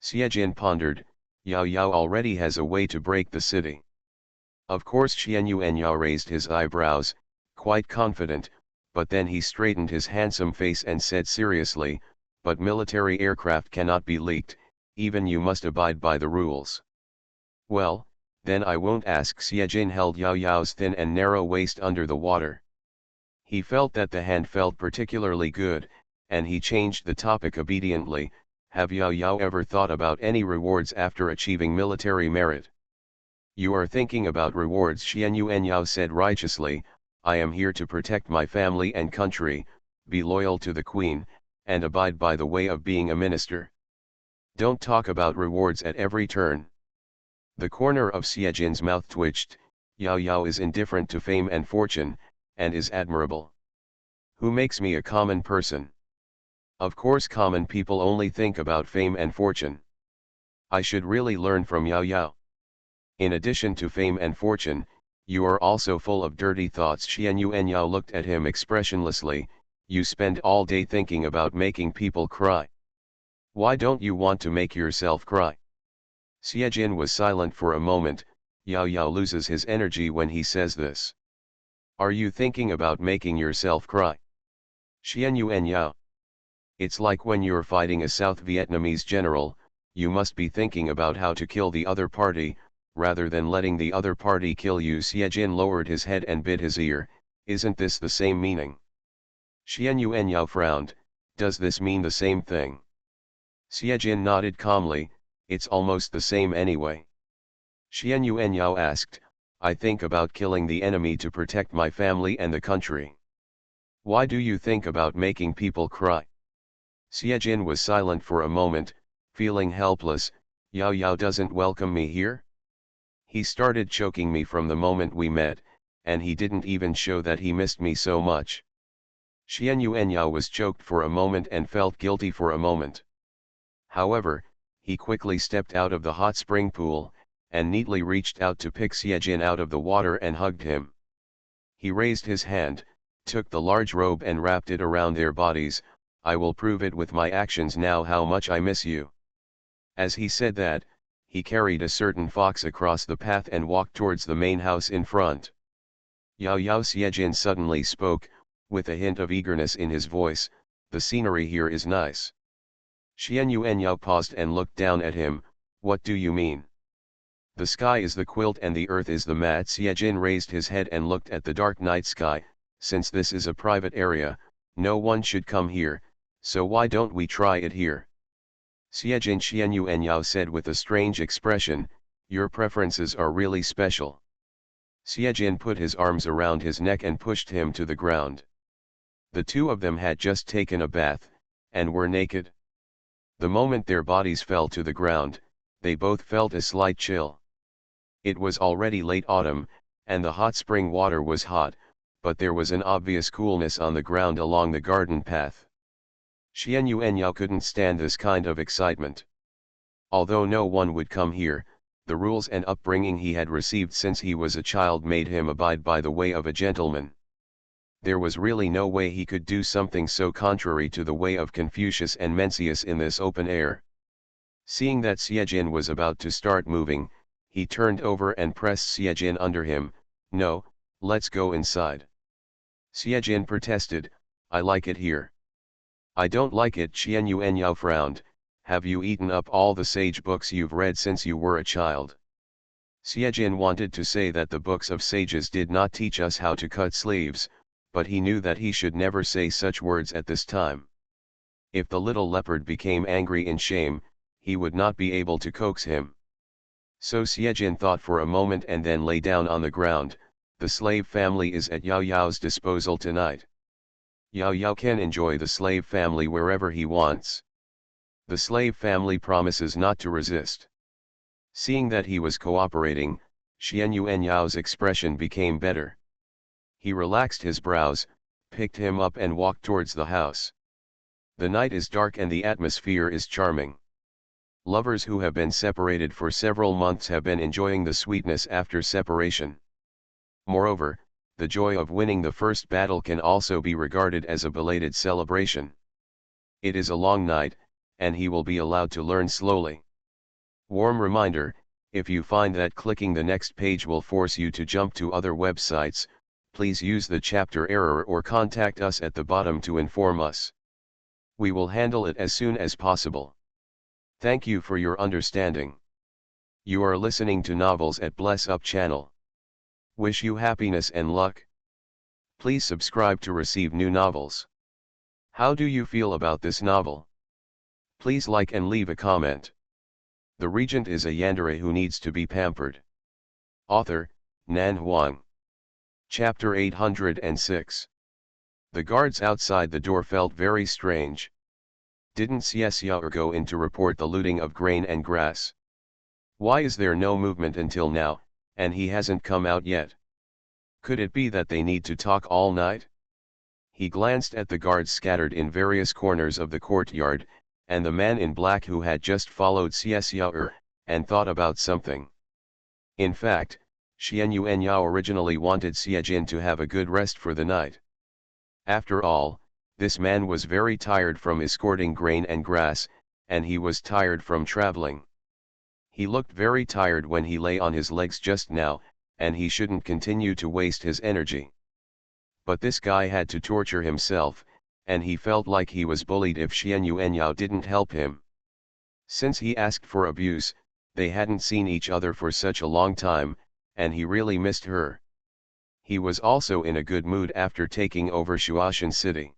Speaker 1: Xie Jin pondered, Yao Yao already has a way to break the city. Of course Xian Yuanyao raised his eyebrows, quite confident, but then he straightened his handsome face and said seriously, but military aircraft cannot be leaked, even you must abide by the rules. Well, then I won't ask. Xie Jin held Yao Yao's thin and narrow waist under the water. He felt that the hand felt particularly good, and he changed the topic obediently. Have Yao Yao ever thought about any rewards after achieving military merit? You are thinking about rewards, Xian Yuanyao said righteously. I am here to protect my family and country, be loyal to the queen, and abide by the way of being a minister. Don't talk about rewards at every turn. The corner of Xie Jin's mouth twitched. Yao Yao is indifferent to fame and fortune, and is admirable. Who makes me a common person? Of course common people only think about fame and fortune. I should really learn from Yao Yao. In addition to fame and fortune, you are also full of dirty thoughts. Xian Yuanyao looked at him expressionlessly. You spend all day thinking about making people cry. Why don't you want to make yourself cry? Xie Jin was silent for a moment. Yao Yao loses his energy when he says this. Are you thinking about making yourself cry? Xian Yuanyao. It's like when you're fighting a South Vietnamese general, you must be thinking about how to kill the other party, rather than letting the other party kill you. Xie Jin lowered his head and bit his ear. Isn't this the same meaning? Xian Yuanyao frowned. Does this mean the same thing? Xie Jin nodded calmly. It's almost the same anyway. Xian Yuanyao asked, I think about killing the enemy to protect my family and the country. Why do you think about making people cry? Xie Jin was silent for a moment, feeling helpless. Yao Yao doesn't welcome me here? He started choking me from the moment we met, and he didn't even show that he missed me so much. Xian Yuanyao was choked for a moment and felt guilty for a moment. However, he quickly stepped out of the hot spring pool, and neatly reached out to pick Xie Jin out of the water and hugged him. He raised his hand, took the large robe and wrapped it around their bodies. I will prove it with my actions now how much I miss you. As he said that, he carried a certain fox across the path and walked towards the main house in front. Yao Yao. Xie Jin suddenly spoke, with a hint of eagerness in his voice, the scenery here is nice. Xian Yuanyao paused and looked down at him. What do you mean? The sky is the quilt and the earth is the mat. Xie Jin raised his head and looked at the dark night sky. Since this is a private area, no one should come here, so why don't we try it here? Xie Jin. Xian Yuanyao said with a strange expression, your preferences are really special. Xie Jin put his arms around his neck and pushed him to the ground. The two of them had just taken a bath, and were naked. The moment their bodies fell to the ground, they both felt a slight chill. It was already late autumn, and the hot spring water was hot, but there was an obvious coolness on the ground along the garden path. Xian Yuanyao couldn't stand this kind of excitement. Although no one would come here, the rules and upbringing he had received since he was a child made him abide by the way of a gentleman. There was really no way he could do something so contrary to the way of Confucius and Mencius in this open air. Seeing that Xie Jin was about to start moving, he turned over and pressed Xie Jin under him. No, let's go inside. Xie Jin protested, I like it here. I don't like it. Xian Yuanyao frowned. Have you eaten up all the sage books you've read since you were a child? Xie Jin wanted to say that the books of sages did not teach us how to cut sleeves, but he knew that he should never say such words at this time. If the little leopard became angry in shame, he would not be able to coax him. So Xie Jin thought for a moment and then lay down on the ground. The slave family is at Yao Yao's disposal tonight. Yao Yao can enjoy the slave family wherever he wants. The slave family promises not to resist. Seeing that he was cooperating, Xian Yuanyao's expression became better. He relaxed his brows, picked him up and walked towards the house. The night is dark and the atmosphere is charming. Lovers who have been separated for several months have been enjoying the sweetness after separation. Moreover, the joy of winning the first battle can also be regarded as a belated celebration. It is a long night, and he will be allowed to learn slowly. Warm reminder, if you find that clicking the next page will force you to jump to other websites, please use the chapter error or contact us at the bottom to inform us. We will handle it as soon as possible. Thank you for your understanding. You are listening to Novels at Bless Up channel. Wish you happiness and luck. Please subscribe to receive new novels. How do you feel about this novel? Please like and leave a comment. The regent is a yandere who needs to be pampered. Author, Nan Huang. Chapter 806. The guards outside the door felt very strange. Didn't Xiao go in to report the looting of grain and grass? Why is there no movement until now, and he hasn't come out yet? Could it be that they need to talk all night? He glanced at the guards scattered in various corners of the courtyard, and the man in black who had just followed Xiao, and thought about something. In fact, Xian Yuanyao originally wanted Xiejin to have a good rest for the night. After all, this man was very tired from escorting grain and grass, and he was tired from traveling. He looked very tired when he lay on his legs just now, and he shouldn't continue to waste his energy. But this guy had to torture himself, and he felt like he was bullied if Xian Yuanyao didn't help him. Since he asked for abuse, they hadn't seen each other for such a long time, and he really missed her. He was also in a good mood after taking over Shuashan City.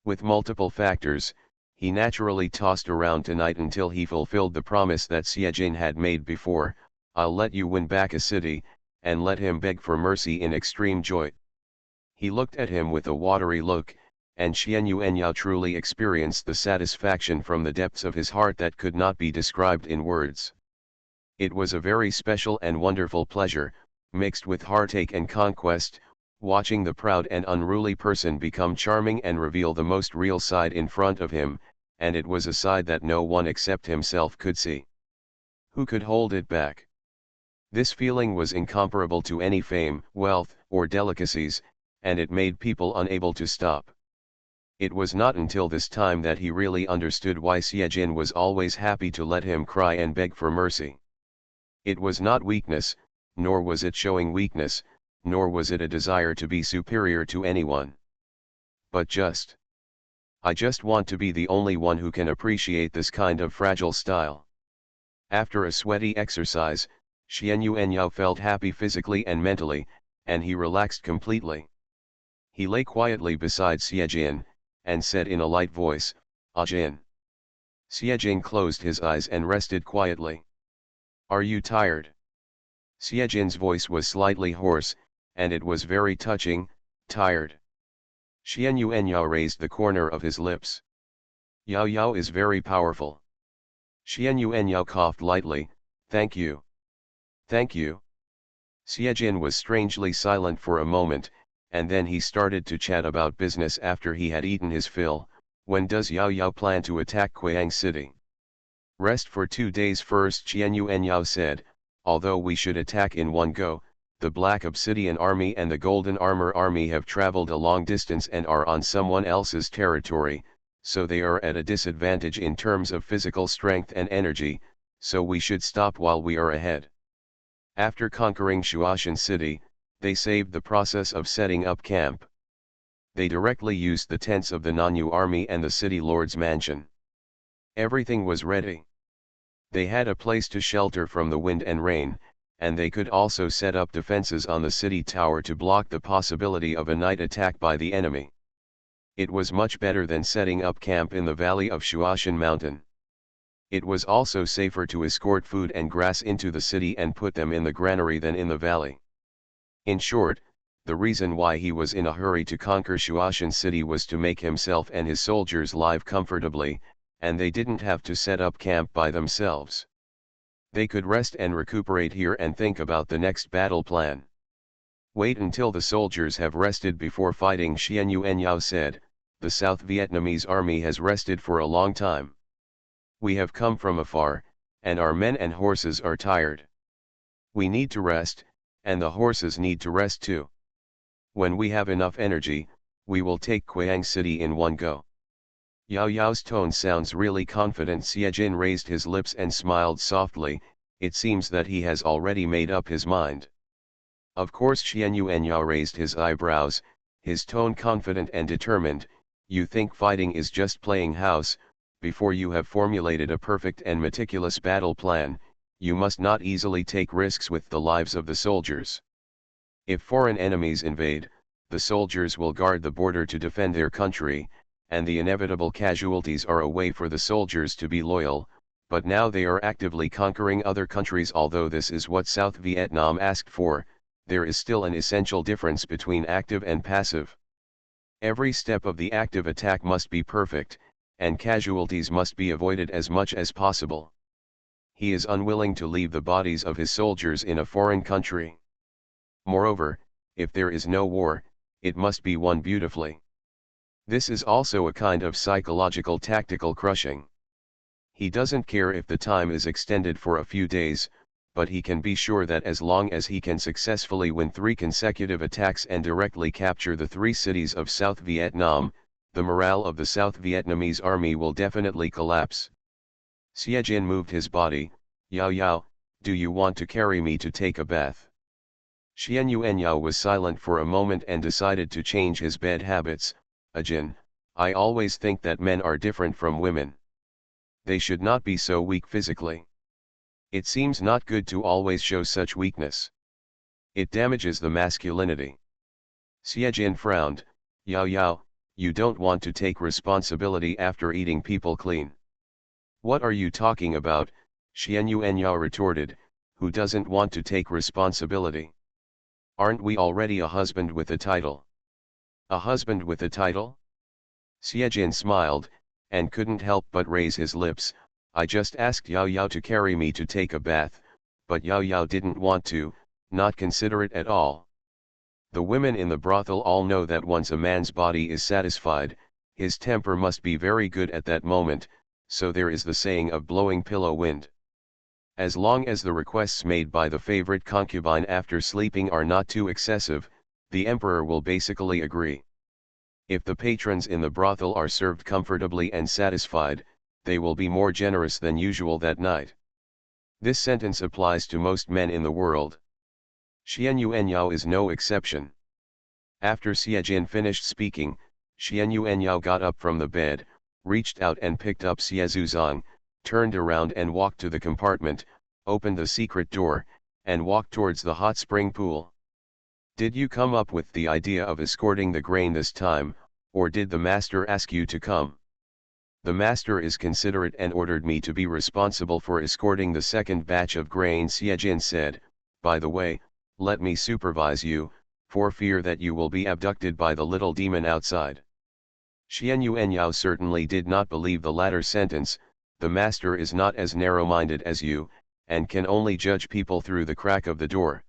Speaker 1: With multiple factors, he naturally tossed around tonight until he fulfilled the promise that Xiejin had made before, "I'll let you win back a city," and let him beg for mercy in extreme joy. He looked at him with a watery look, and Xian Yuanyao truly experienced the satisfaction from the depths of his heart that could not be described in words. It was a very special and wonderful pleasure, mixed with heartache and conquest, watching the proud and unruly person become charming and reveal the most real side in front of him, and it was a side that no one except himself could see. Who could hold it back? This feeling was incomparable to any fame, wealth, or delicacies, and it made people unable to stop. It was not until this time that he really understood why Xiejin was always happy to let him cry and beg for mercy. It was not weakness, nor was it showing weakness, nor was it a desire to be superior to anyone. But I just want to be the only one who can appreciate this kind of fragile style. After a sweaty exercise, Xian Yuanyao felt happy physically and mentally, and he relaxed completely. He lay quietly beside Xiejin, and said in a light voice, "Ajin." Xiejin closed his eyes and rested quietly. "Are you tired?" Xiejin's voice was slightly hoarse, and it was very touching. "Tired." Xian Yuanyao raised the corner of his lips. "Yao Yao is very powerful." Xian Yuanyao coughed lightly, "Thank you." "Thank you." Xiejin was strangely silent for a moment, and then he started to chat about business after he had eaten his fill. "When does Yao Yao plan to attack Kuang City?" "Rest for 2 days first," Xian Yuanyao said, "although we should attack in one go. The Black Obsidian Army and the Golden Armor Army have traveled a long distance and are on someone else's territory, so they are at a disadvantage in terms of physical strength and energy, so we should stop while we are ahead." After conquering Shuashan City, they saved the process of setting up camp. They directly used the tents of the Nanyu army and the city lord's mansion. Everything was ready. They had a place to shelter from the wind and rain, and they could also set up defenses on the city tower to block the possibility of a night attack by the enemy. It was much better than setting up camp in the valley of Shuashan Mountain. It was also safer to escort food and grass into the city and put them in the granary than in the valley. In short, the reason why he was in a hurry to conquer Shuashan City was to make himself and his soldiers live comfortably, and they didn't have to set up camp by themselves. They could rest and recuperate here and think about the next battle plan. "Wait until the soldiers have rested before fighting," Xian Yuanyao said. the South Vietnamese army has rested for a long time. We have come from afar, and our men and horses are tired. We need to rest, and the horses need to rest too. When we have enough energy, we will take Quang City in one go. Yao Yao's tone sounds really confident. Xiejin raised his lips and smiled softly. It seems that he has already made up his mind. Of course. Xian Yao raised his eyebrows, his tone confident and determined. You think fighting is just playing house? Before you have formulated a perfect and meticulous battle plan, you must not easily take risks with the lives of the soldiers. If foreign enemies invade, the soldiers will guard the border to defend their country, and the inevitable casualties are a way for the soldiers to be loyal, but now they are actively conquering other countries. Although this is what South Vietnam asked for, there is still an essential difference between active and passive. Every step of the active attack must be perfect, and casualties must be avoided as much as possible. He is unwilling to leave the bodies of his soldiers in a foreign country. Moreover, if there is no war, it must be won beautifully. This is also a kind of psychological tactical crushing. He doesn't care if the time is extended for a few days, but he can be sure that as long as he can successfully win 3 consecutive attacks and directly capture the 3 cities of South Vietnam, the morale of the South Vietnamese army will definitely collapse. Xiejin moved his body. Yao Yao, do you want to carry me to take a bath? Xian Yao was silent for a moment and decided to change his bed habits. Ajin, I always think that men are different from women. They should not be so weak physically. It seems not good to always show such weakness. It damages the masculinity. Xiejin frowned. Yao Yao, you don't want to take responsibility after eating people clean. What are you talking about? Xian Yao retorted. Who doesn't want to take responsibility? Aren't we already a husband with a title? A husband with a title? Xiejin smiled, and couldn't help but raise his lips. I just asked Yao Yao to carry me to take a bath, but Yao Yao didn't want to, not considerate at all. The women in the brothel all know that once a man's body is satisfied, his temper must be very good at that moment, so there is the saying of blowing pillow wind. As long as the requests made by the favorite concubine after sleeping are not too excessive, the emperor will basically agree. If the patrons in the brothel are served comfortably and satisfied, they will be more generous than usual that night. This sentence applies to most men in the world. Xian Yao is no exception. After Xiejin finished speaking, Xian Yao got up from the bed, reached out and picked up Xie Zuzang, turned around and walked to the compartment, opened the secret door, and walked towards the hot spring pool. Did you come up with the idea of escorting the grain this time, or did the master ask you to come? The master is considerate and ordered me to be responsible for escorting the second batch of grain. Xiejin said, by the way, let me supervise you, for fear that you will be abducted by the little demon outside. Xian Yao certainly did not believe the latter sentence. The master is not as narrow-minded as you, and can only judge people through the crack of the door.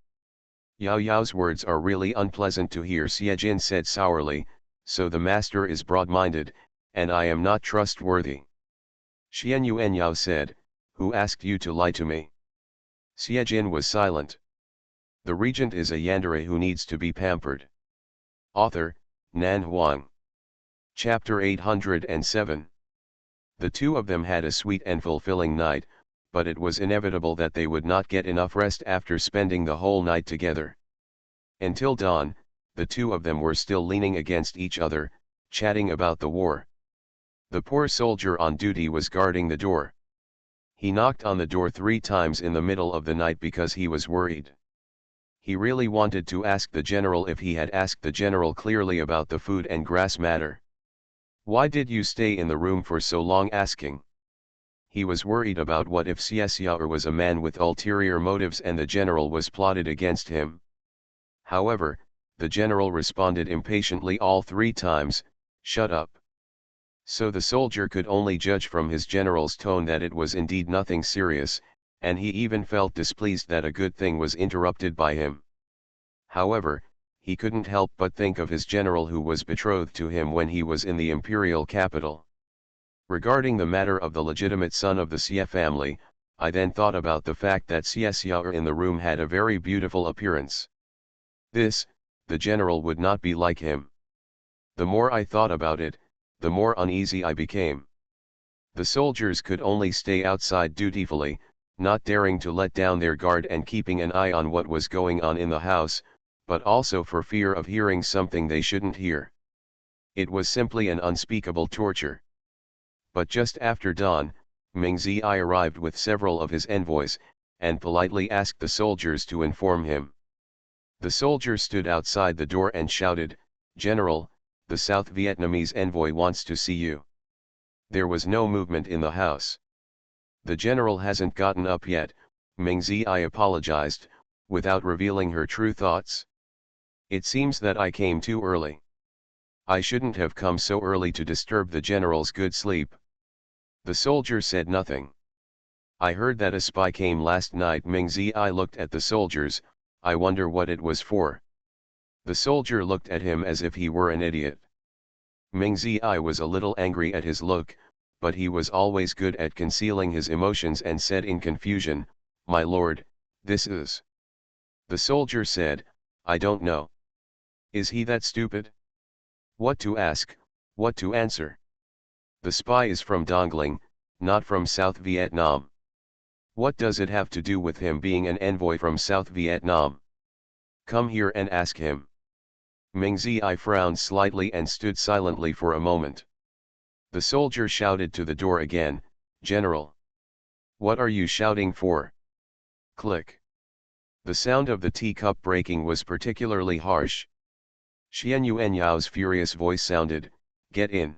Speaker 1: Yao Yao's words are really unpleasant to hear. Xiejin said sourly, so the master is broad-minded, and I am not trustworthy. Xian Yao said, who asked you to lie to me? Xiejin was silent. The regent is a yandere who needs to be pampered. Author, Nan Huang. Chapter 807. The two of them had a sweet and fulfilling night, but it was inevitable that they would not get enough rest after spending the whole night together. Until dawn, the two of them were still leaning against each other, chatting about the war. The poor soldier on duty was guarding the door. He knocked on the door 3 times in the middle of the night because he was worried. He really wanted to ask the general if he had asked the general clearly about the food and grass matter. Why did you stay in the room for so long? Asking. He was worried about what if Xiao was a man with ulterior motives and the general was plotted against him. However, the general responded impatiently all 3 times, shut up. So the soldier could only judge from his general's tone that it was indeed nothing serious, and he even felt displeased that a good thing was interrupted by him. However, he couldn't help but think of his general who was betrothed to him when he was in the imperial capital. Regarding the matter of the legitimate son of the Xie family, I then thought about the fact that Xie Xiao in the room had a very beautiful appearance. This, the general would not be like him. The more I thought about it, the more uneasy I became. The soldiers could only stay outside dutifully, not daring to let down their guard and keeping an eye on what was going on in the house, but also for fear of hearing something they shouldn't hear. It was simply an unspeakable torture. But just after dawn, Ming Zi arrived with several of his envoys, and politely asked the soldiers to inform him. The soldier stood outside the door and shouted, "General, the South Vietnamese envoy wants to see you." There was no movement in the house. "The general hasn't gotten up yet," Ming Zi apologized, without revealing her true thoughts. "It seems that I came too early. I shouldn't have come so early to disturb the general's good sleep." The soldier said nothing. "I heard that a spy came last night." Ming Zi looked at the soldiers. "I wonder what it was for." The soldier looked at him as if he were an idiot. Ming Zi was a little angry at his look, but he was always good at concealing his emotions and said in confusion, "My lord, this is..." The soldier said, "I don't know. Is he that stupid? What to ask, what to answer? The spy is from Dongling, not from South Vietnam. What does it have to do with him being an envoy from South Vietnam? Come here and ask him." Ming Zi frowned slightly and stood silently for a moment. The soldier shouted to the door again, "General! What are you shouting for?" Click. The sound of the teacup breaking was particularly harsh. Xian Yuanyao's furious voice sounded, "Get in."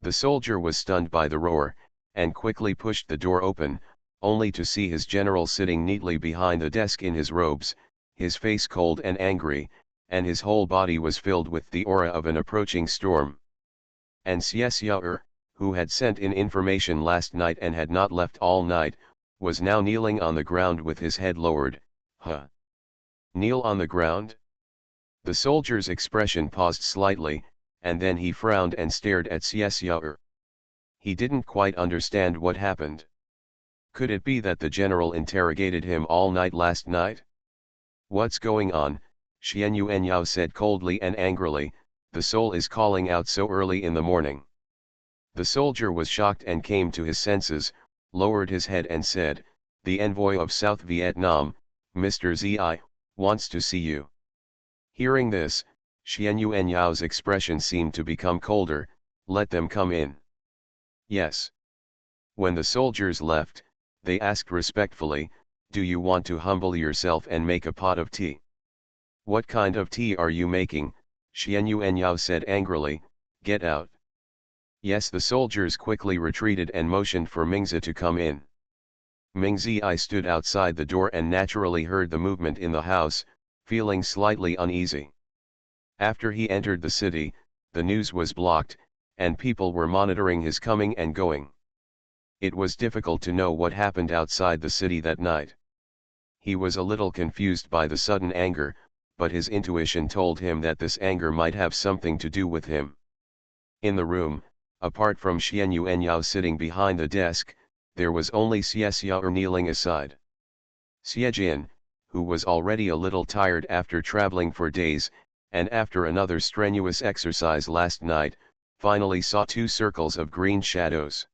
Speaker 1: The soldier was stunned by the roar, and quickly pushed the door open, only to see his general sitting neatly behind the desk in his robes, his face cold and angry, and his whole body was filled with the aura of an approaching storm. And Xie Xiao, who had sent in information last night and had not left all night, was now kneeling on the ground with his head lowered. "Huh? Kneel on the ground?" The soldier's expression paused slightly, and then he frowned and stared at Xie Xiao. He didn't quite understand what happened. Could it be that the general interrogated him all night last night? "What's going on?" Xian Yuanyao said coldly and angrily, "The soul is calling out so early in the morning." The soldier was shocked and came to his senses, lowered his head and said, "The envoy of South Vietnam, Mr. Zi, wants to see you." Hearing this, Xian Yuanyao's expression seemed to become colder. "Let them come in." "Yes." When the soldiers left, they asked respectfully, "Do you want to humble yourself and make a pot of tea?" "What kind of tea are you making?" Xian Yuanyao said angrily, "Get out." "Yes." The soldiers quickly retreated and motioned for Mingzi to come in. Ming Zi stood outside the door and naturally heard the movement in the house, feeling slightly uneasy. After he entered the city, the news was blocked, and people were monitoring his coming and going. It was difficult to know what happened outside the city that night. He was a little confused by the sudden anger, but his intuition told him that this anger might have something to do with him. In the room, apart from Xian Yuanyao sitting behind the desk, there was only Xie Xiao kneeling aside. Xie Jin, who was already a little tired after traveling for days, and after another strenuous exercise last night, finally saw two circles of green shadows.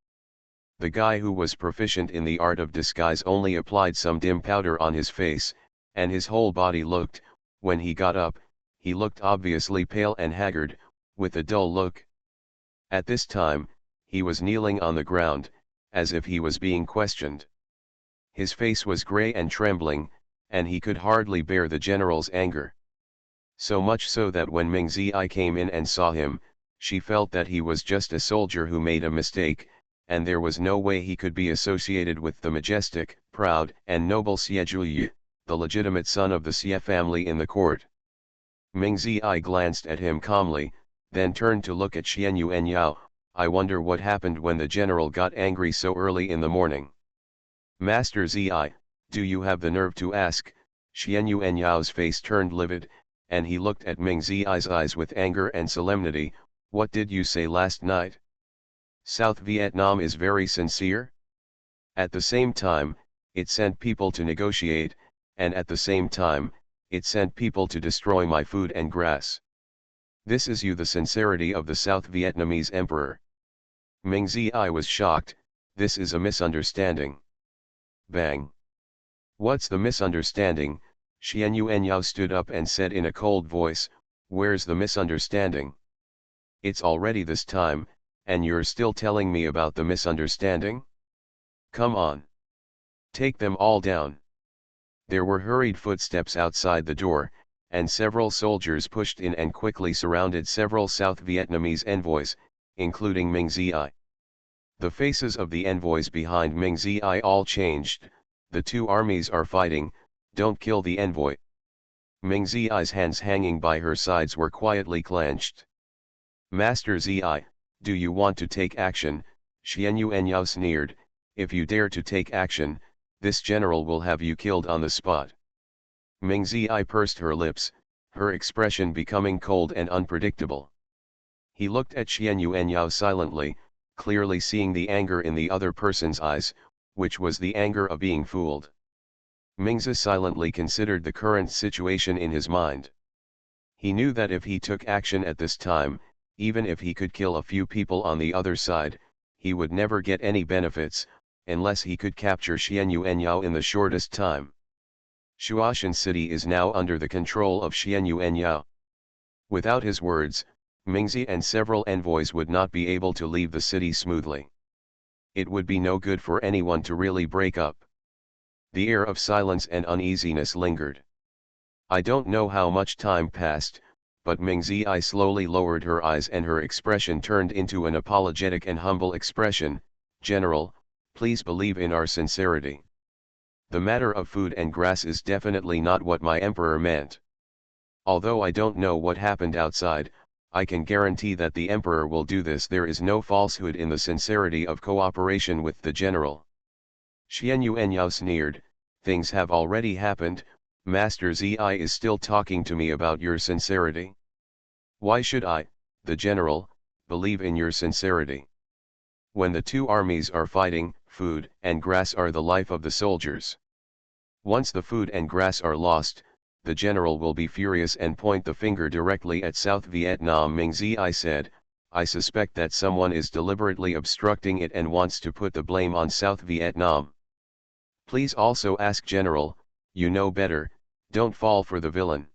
Speaker 1: The guy who was proficient in the art of disguise only applied some dim powder on his face, and his whole body looked, when he got up, he looked obviously pale and haggard, with a dull look. At this time, he was kneeling on the ground, as if he was being questioned. His face was grey and trembling, and he could hardly bear the general's anger. So much so that when Ming Zi came in and saw him, she felt that he was just a soldier who made a mistake, and there was no way he could be associated with the majestic, proud, and noble Xie Zhuyi, the legitimate son of the Xie family in the court. Ming Zi glanced at him calmly, then turned to look at Xian Yuanyao. "I wonder what happened when the general got angry so early in the morning." "Master Zi, do you have the nerve to ask?" Xian Yuanyao's face turned livid, and he looked at Ming Zi's eyes with anger and solemnity. What did you say last night? South Vietnam is very sincere? At the same time, it sent people to negotiate, and at the same time, it sent people to destroy my food and grass. This is the sincerity of the South Vietnamese emperor. Ming Zi was shocked. This is a misunderstanding. Bang. What's the misunderstanding? Xian Yuanyao stood up and said in a cold voice, where's the misunderstanding? It's already this time, and you're still telling me about the misunderstanding? Come on. Take them all down. There were hurried footsteps outside the door, and several soldiers pushed in and quickly surrounded several South Vietnamese envoys, including Ming Zi. The faces of the envoys behind Ming Zi all changed. The two armies are fighting, don't kill the envoy. Ming Zi's hands hanging by her sides were quietly clenched. Master Zi, do you want to take action? Xian Yuanyao sneered. If you dare to take action, this general will have you killed on the spot. Ming Zi pursed her lips, her expression becoming cold and unpredictable. He looked at Xian Yuanyao silently, clearly seeing the anger in the other person's eyes, which was the anger of being fooled. Ming Zi silently considered the current situation in his mind. He knew that if he took action at this time, even if he could kill a few people on the other side, he would never get any benefits, unless he could capture Xian Yuanyao in the shortest time. Shuashan City is now under the control of Xian Yuanyao. Without his words, Mingzi and several envoys would not be able to leave the city smoothly. It would be no good for anyone to really break up. The air of silence and uneasiness lingered. I don't know how much time passed, but Mingzi slowly lowered her eyes and her expression turned into an apologetic and humble expression. General, please believe in our sincerity. The matter of food and grass is definitely not what my emperor meant. Although I don't know what happened outside, I can guarantee that the emperor will do this. There is no falsehood in the sincerity of cooperation with the general. Xian Yuanyao sneered, things have already happened, Master Zi is still talking to me about your sincerity. Why should I, the general, believe in your sincerity? When the two armies are fighting, food and grass are the life of the soldiers. Once the food and grass are lost, the general will be furious and point the finger directly at South Vietnam. Ming Zi said, I suspect that someone is deliberately obstructing it and wants to put the blame on South Vietnam. Please also ask General, you know better, don't fall for the villain.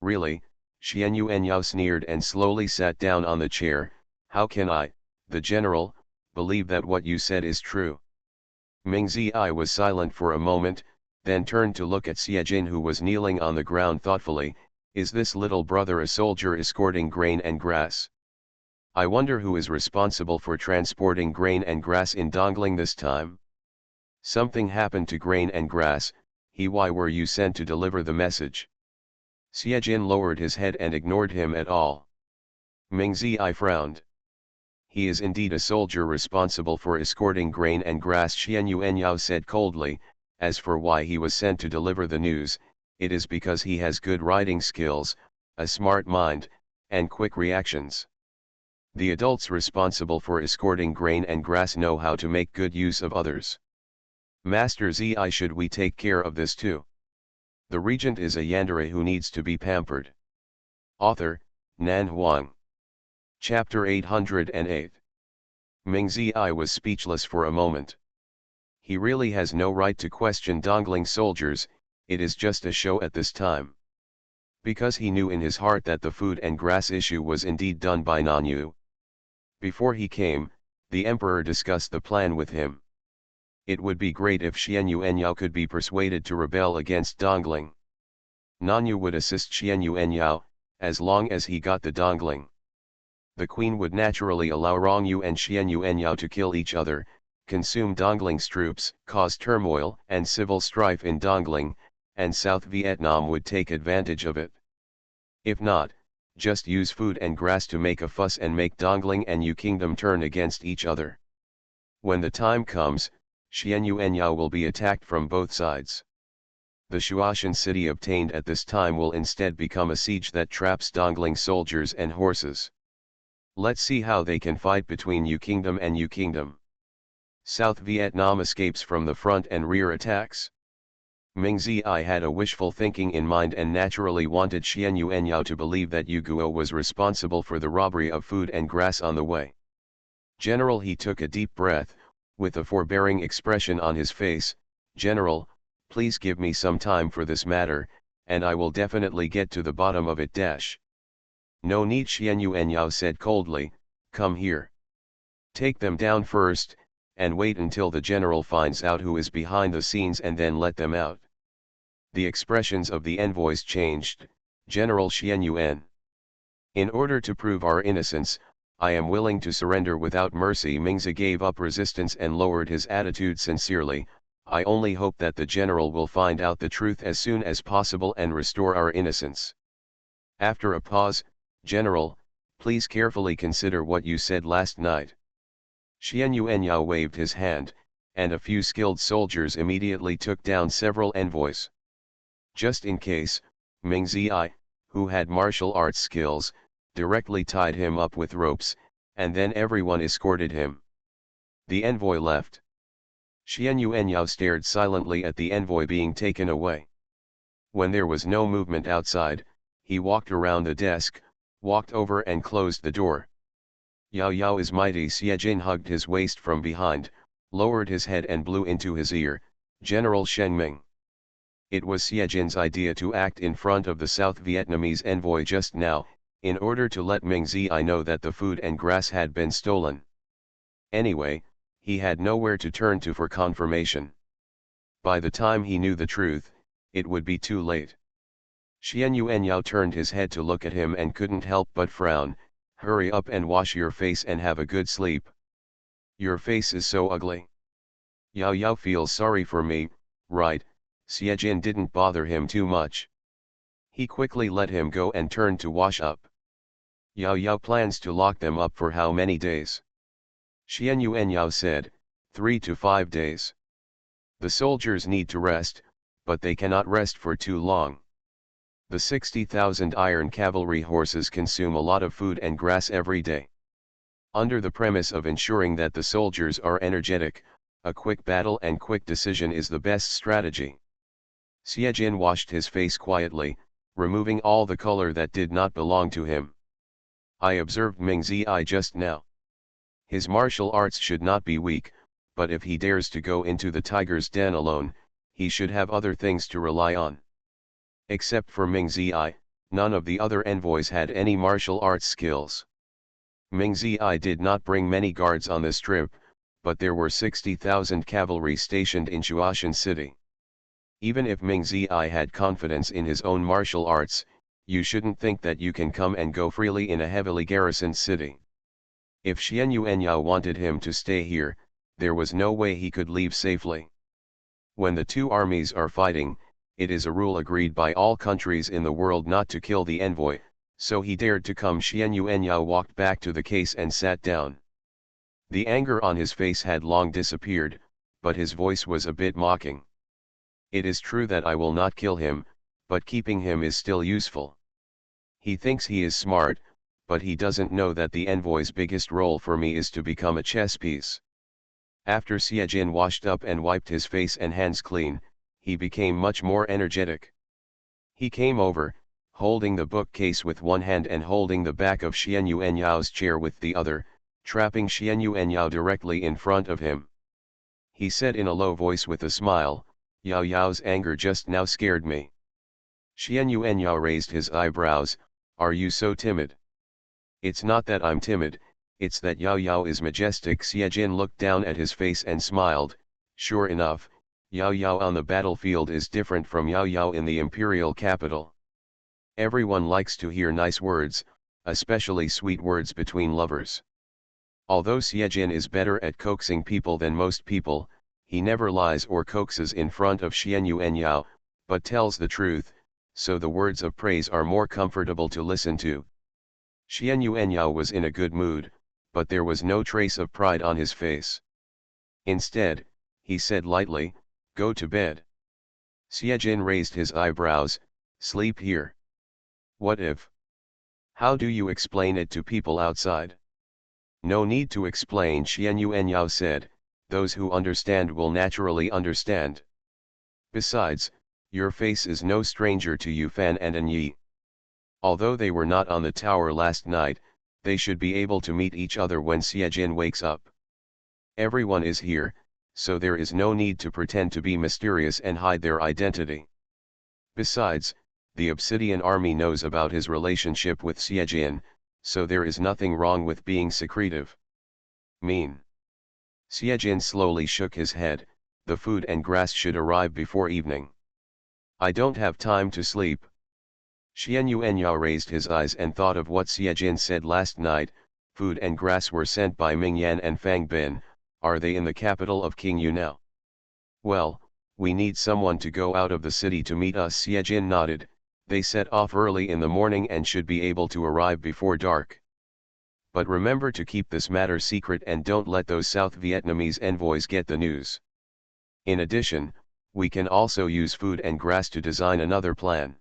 Speaker 1: Really, Xian Yuanyao sneered and slowly sat down on the chair. How can I, the general, believe that what you said is true? Ming Zi was silent for a moment, then turned to look at Xiejin, who was kneeling on the ground thoughtfully. Is this little brother a soldier escorting grain and grass? I wonder who is responsible for transporting grain and grass in Dongling this time? Something happened to grain and grass. Why were you sent to deliver the message? Xiejin lowered his head and ignored him at all. Ming Zi frowned. He is indeed a soldier responsible for escorting grain and grass, Xian Yuanyao said coldly. As for why he was sent to deliver the news, it is because he has good writing skills, a smart mind, and quick reactions. The adults responsible for escorting grain and grass know how to make good use of others. Master Zi, should we take care of this too? The regent is a yandere who needs to be pampered. Author, Nan Huang. Chapter 808. Ming Zi was speechless for a moment. He really has no right to question Dongling soldiers, it is just a show at this time. Because he knew in his heart that the food and grass issue was indeed done by Nanyu. Before he came, the emperor discussed the plan with him. It would be great if Xian Yuanyao could be persuaded to rebel against Dongling. Nanyu would assist Xian Yuanyao, as long as he got the Dongling. The queen would naturally allow Rongyu and Xian Yuanyao to kill each other, consume Dongling's troops, cause turmoil and civil strife in Dongling, and South Vietnam would take advantage of it. If not, just use food and grass to make a fuss and make Dongling and Yu Kingdom turn against each other. When the time comes, Xian Yuanyao will be attacked from both sides. The Shuashan city obtained at this time will instead become a siege that traps dongling soldiers and horses. Let's see how they can fight between U Kingdom and U Kingdom. South Vietnam escapes from the front and rear attacks. Ming Zi had a wishful thinking in mind and naturally wanted Xian Yuanyao to believe that Yu Guo was responsible for the robbery of food and grass on the way. General, he took a deep breath, with a forbearing expression on his face. General, please give me some time for this matter, and I will definitely get to the bottom of it. No need, Xian Yuanyao said coldly. Come here. Take them down first, and wait until the general finds out who is behind the scenes and then let them out. The expressions of the envoys changed. General Xian Yuan. In order to prove our innocence, I am willing to surrender without mercy. Mingzi gave up resistance and lowered his attitude sincerely. I only hope that the general will find out the truth as soon as possible and restore our innocence. After a pause, General, please carefully consider what you said last night. Xian Yuanyao waved his hand, and a few skilled soldiers immediately took down several envoys. Just in case, Ming Zi, who had martial arts skills, directly tied him up with ropes, and then everyone escorted him. The envoy left. Xian Yuanyao stared silently at the envoy being taken away. When there was no movement outside, he walked around the desk, walked over and closed the door. Yao Yao is mighty. Xiejin hugged his waist from behind, lowered his head and blew into his ear. General Shengming. It was Xiejin's idea to act in front of the South Vietnamese envoy just now, in order to let Ming Zi know that the food and grass had been stolen. Anyway, he had nowhere to turn to for confirmation. By the time he knew the truth, it would be too late. Xian Yuanyao turned his head to look at him and couldn't help but frown. Hurry up and wash your face and have a good sleep. Your face is so ugly. Yao Yao feels sorry for me, right? Xiejin didn't bother him too much. He quickly let him go and turned to wash up. Yao Yao plans to lock them up for how many days? Xian Yuanyao said, 3 to 5 days. The soldiers need to rest, but they cannot rest for too long. The 60,000 iron cavalry horses consume a lot of food and grass every day. Under the premise of ensuring that the soldiers are energetic, a quick battle and quick decision is the best strategy. Xiejin washed his face quietly, removing all the color that did not belong to him. I observed Ming Zi just now. His martial arts should not be weak, but if he dares to go into the tiger's den alone, he should have other things to rely on. Except for Ming Zi, none of the other envoys had any martial arts skills. Ming Zi did not bring many guards on this trip, but there were 60,000 cavalry stationed in Shuashan city. Even if Ming Zi had confidence in his own martial arts, you shouldn't think that you can come and go freely in a heavily garrisoned city. If Xian Yuanyao wanted him to stay here, there was no way he could leave safely. When the two armies are fighting, it is a rule agreed by all countries in the world not to kill the envoy, so he dared to come. Xian Yuanyao walked back to the case and sat down. The anger on his face had long disappeared, but his voice was a bit mocking. It is true that I will not kill him, but keeping him is still useful. He thinks he is smart, but he doesn't know that the envoy's biggest role for me is to become a chess piece. After Xiejin washed up and wiped his face and hands clean, he became much more energetic. He came over, holding the bookcase with one hand and holding the back of Xian Yuanyao's chair with the other, trapping Xian Yuanyao directly in front of him. He said in a low voice with a smile, Yao Yao's anger just now scared me. Xian Yuanyao raised his eyebrows, are you so timid? It's not that I'm timid, it's that Yao Yao is majestic. Xiejin looked down at his face and smiled. Sure enough, Yao Yao on the battlefield is different from Yao Yao in the imperial capital. Everyone likes to hear nice words, especially sweet words between lovers. Although Xiejin is better at coaxing people than most people, he never lies or coaxes in front of Xian Yuanyao, but tells the truth, so the words of praise are more comfortable to listen to. Xian Yuanyao was in a good mood, but there was no trace of pride on his face. Instead, he said lightly, go to bed. Xiejin raised his eyebrows. Sleep here? What if? How do you explain it to people outside? No need to explain, Xian Yuanyao said, those who understand will naturally understand. Besides, your face is no stranger to Yu Fan and An Yi. Although they were not on the tower last night, they should be able to meet each other when Xiejin wakes up. Everyone is here, so there is no need to pretend to be mysterious and hide their identity. Besides, the Obsidian Army knows about his relationship with Xiejin, so there is nothing wrong with being secretive. Mean. Xiejin slowly shook his head. The food and grass should arrive before evening. I don't have time to sleep. Xian Yuanyao raised his eyes and thought of what Xiejin said last night. Food and grass were sent by Ming Yan and Fang Bin. Are they in the capital of King Yu now? Well, we need someone to go out of the city to meet us. Xiejin nodded. They set off early in the morning and should be able to arrive before dark. But remember to keep this matter secret and don't let those South Vietnamese envoys get the news. In addition, we can also use food and grass to design another plan.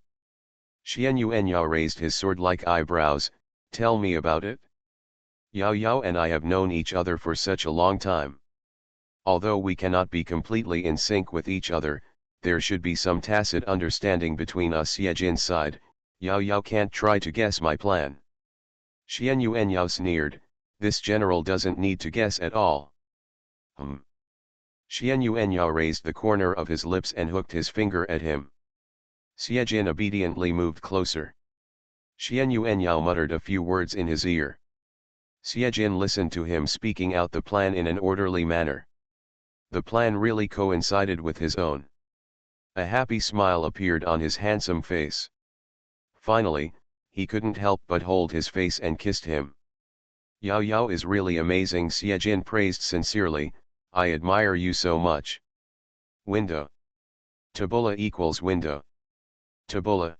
Speaker 1: Xian Yuanyao raised his sword-like eyebrows. Tell me about it. Yao Yao and I have known each other for such a long time. Although we cannot be completely in sync with each other, there should be some tacit understanding between us. Xiejin sighed. Yao Yao can't try to guess my plan. Xian Yuanyao sneered. This general doesn't need to guess at all. Xian Yuanyao raised the corner of his lips and hooked his finger at him. Xiejin obediently moved closer. Xian Yuanyao muttered a few words in his ear. Xiejin listened to him speaking out the plan in an orderly manner. The plan really coincided with his own. A happy smile appeared on his handsome face. Finally, he couldn't help but hold his face and kissed him. Yao Yao is really amazing, Xiejin praised sincerely. I admire you so much. Window. Tabula equals window. Tabula.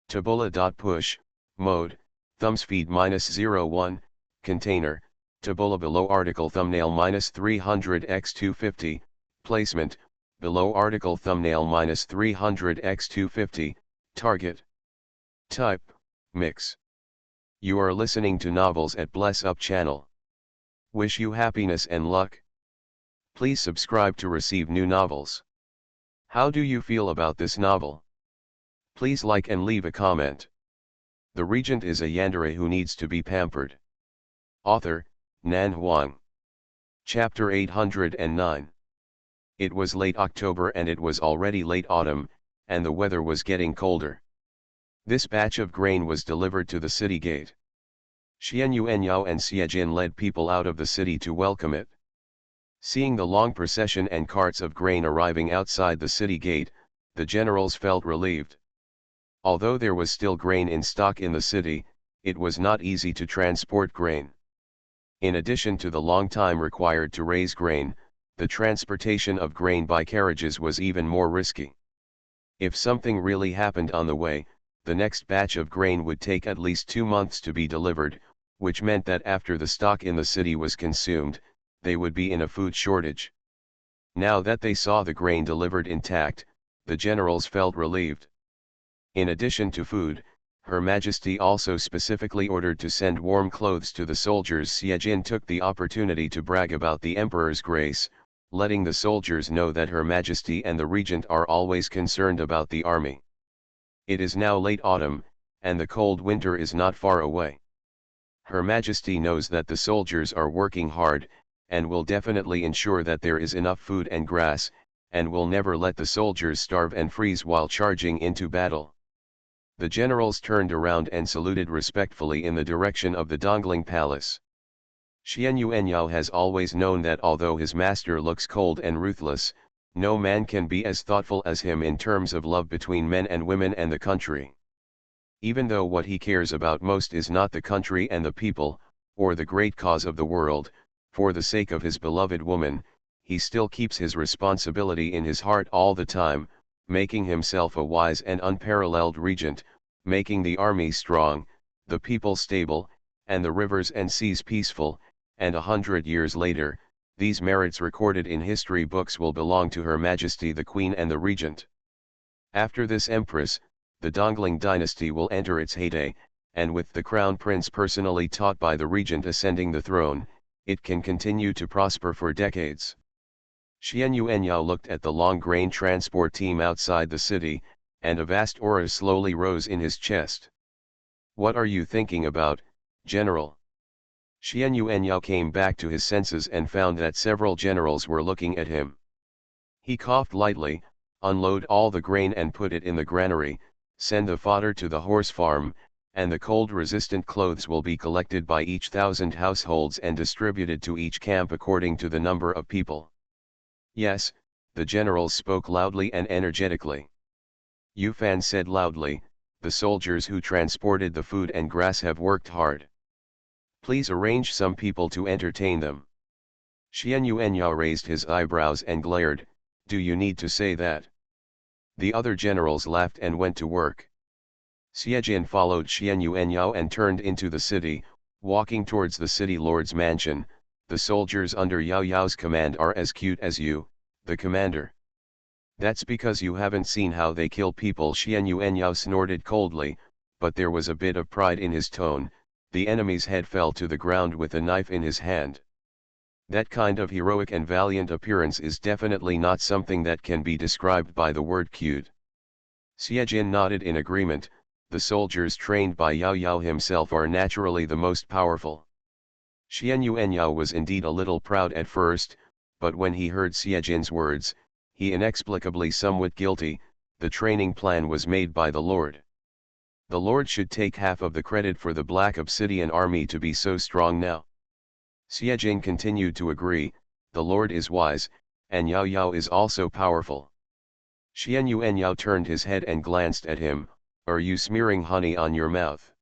Speaker 1: Tabula.push, mode, thumbs feed -01, container, tabula below article thumbnail -300x250, placement, below article thumbnail -300x250, target. Type, mix. You are listening to Novels at Bless Up channel. Wish you happiness and luck. Please subscribe to receive new novels. How do you feel about this novel? Please like and leave a comment. The regent is a yandere who needs to be pampered. Author, Nan Huang. Chapter 809. It was late October and it was already late autumn, and the weather was getting colder. This batch of grain was delivered to the city gate. Xian Yuanyao and Xiejin led people out of the city to welcome it. Seeing the long procession and carts of grain arriving outside the city gate, the generals felt relieved. Although there was still grain in stock in the city, it was not easy to transport grain. In addition to the long time required to raise grain, the transportation of grain by carriages was even more risky. If something really happened on the way, the next batch of grain would take at least 2 months to be delivered, which meant that after the stock in the city was consumed, they would be in a food shortage. Now that they saw the grain delivered intact, the generals felt relieved. In addition to food, Her Majesty also specifically ordered to send warm clothes to the soldiers. Xiejin took the opportunity to brag about the Emperor's grace, letting the soldiers know that Her Majesty and the regent are always concerned about the army. It is now late autumn, and the cold winter is not far away. Her Majesty knows that the soldiers are working hard, and will definitely ensure that there is enough food and grass, and will never let the soldiers starve and freeze while charging into battle. The generals turned around and saluted respectfully in the direction of the Dongling Palace. Xian Yuanyao has always known that although his master looks cold and ruthless, no man can be as thoughtful as him in terms of love between men and women and the country. Even though what he cares about most is not the country and the people, or the great cause of the world, for the sake of his beloved woman, he still keeps his responsibility in his heart all the time, making himself a wise and unparalleled regent, making the army strong, the people stable, and the rivers and seas peaceful, and 100 years later, these merits recorded in history books will belong to Her Majesty the Queen and the Regent. After this empress, the Dongling dynasty will enter its heyday, and with the crown prince personally taught by the regent ascending the throne, it can continue to prosper for decades. Xian Yuanyao looked at the long grain transport team outside the city, and a vast aura slowly rose in his chest. "What are you thinking about, General?" Xian Yuanyao came back to his senses and found that several generals were looking at him. He coughed lightly, "Unload all the grain and put it in the granary, send the fodder to the horse farm, and the cold-resistant clothes will be collected by each 1,000 households and distributed to each camp according to the number of people." "Yes," the generals spoke loudly and energetically. Yu Fan said loudly, "The soldiers who transported the food and grass have worked hard. Please arrange some people to entertain them." Xian Yuanyao raised his eyebrows and glared, "Do you need to say that?" The other generals laughed and went to work. Xiejin followed Xian Yuanyao and turned into the city, walking towards the city lord's mansion. "The soldiers under Yao Yao's command are as cute as you, the commander." "That's because you haven't seen how they kill people," Xian Yuanyao snorted coldly, but there was a bit of pride in his tone. The enemy's head fell to the ground with a knife in his hand. That kind of heroic and valiant appearance is definitely not something that can be described by the word cute. Xiejin nodded in agreement. "The soldiers trained by Yao Yao himself are naturally the most powerful." Xian Yuanyao was indeed a little proud at first, but when he heard Xiejin's words, he inexplicably somewhat guilty. The training plan was made by the Lord. The Lord should take half of the credit for the Black Obsidian army to be so strong now. Xiejin continued to agree, "The Lord is wise, and Yao Yao is also powerful." Xian Yuanyao turned his head and glanced at him. "Are you smearing honey on your mouth?"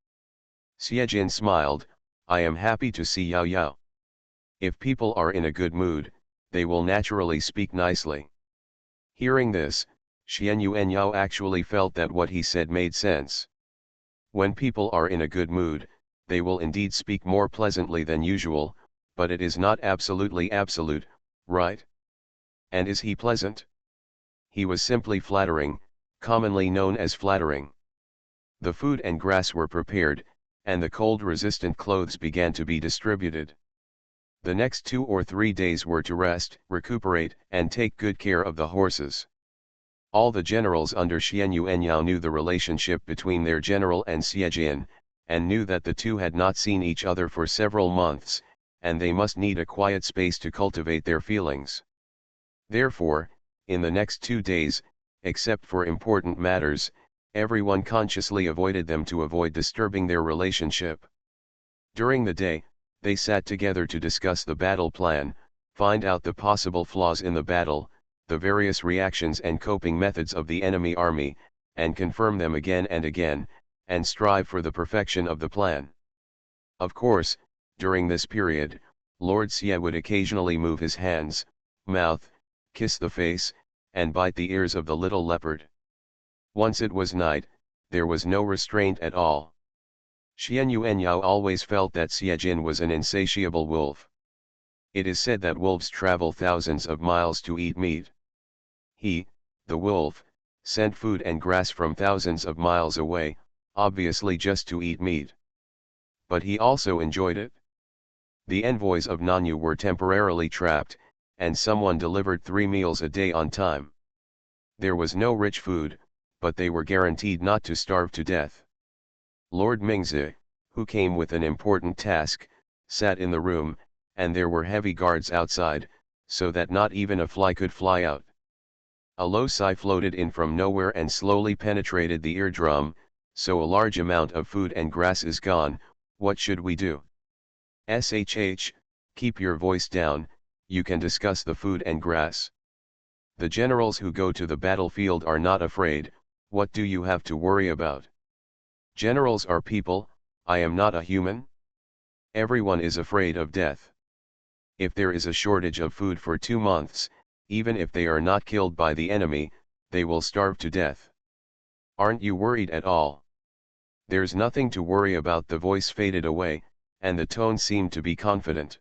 Speaker 1: Xiejin smiled, "I am happy to see Yao Yao. If people are in a good mood, they will naturally speak nicely." Hearing this, Xian Yuanyao actually felt that what he said made sense. When people are in a good mood, they will indeed speak more pleasantly than usual, but it is not absolutely absolute, right? And is he pleasant? He was simply flattering, commonly known as flattering. The food and grass were prepared, and the cold-resistant clothes began to be distributed. The next 2 or 3 days were to rest, recuperate, and take good care of the horses. All the generals under Xian Yuanyao knew the relationship between their general and Xiejin, and knew that the two had not seen each other for several months, and they must need a quiet space to cultivate their feelings. Therefore, in the next 2 days, except for important matters, everyone consciously avoided them to avoid disturbing their relationship. During the day, they sat together to discuss the battle plan, find out the possible flaws in the battle, the various reactions and coping methods of the enemy army, and confirm them again and again, and strive for the perfection of the plan. Of course, during this period, Lord Xie would occasionally move his hands, mouth, kiss the face, and bite the ears of the little leopard. Once it was night, there was no restraint at all. Xian Yuanyao always felt that Xiejin was an insatiable wolf. It is said that wolves travel thousands of miles to eat meat. He, the wolf, sent food and grass from thousands of miles away, obviously just to eat meat. But he also enjoyed it. The envoys of Nanyu were temporarily trapped, and someone delivered 3 meals a day on time. There was no rich food, but they were guaranteed not to starve to death. Lord Mingzi, who came with an important task, sat in the room, and there were heavy guards outside, so that not even a fly could fly out. A low sigh floated in from nowhere and slowly penetrated the eardrum. "So a large amount of food and grass is gone, what should we do?" "Shh, keep your voice down, you can discuss the food and grass. The generals who go to the battlefield are not afraid, what do you have to worry about?" "Generals are people, I am not a human. Everyone is afraid of death. If there is a shortage of food for 2 months, even if they are not killed by the enemy, they will starve to death. Aren't you worried at all?" "There's nothing to worry about." The voice faded away, and the tone seemed to be confident.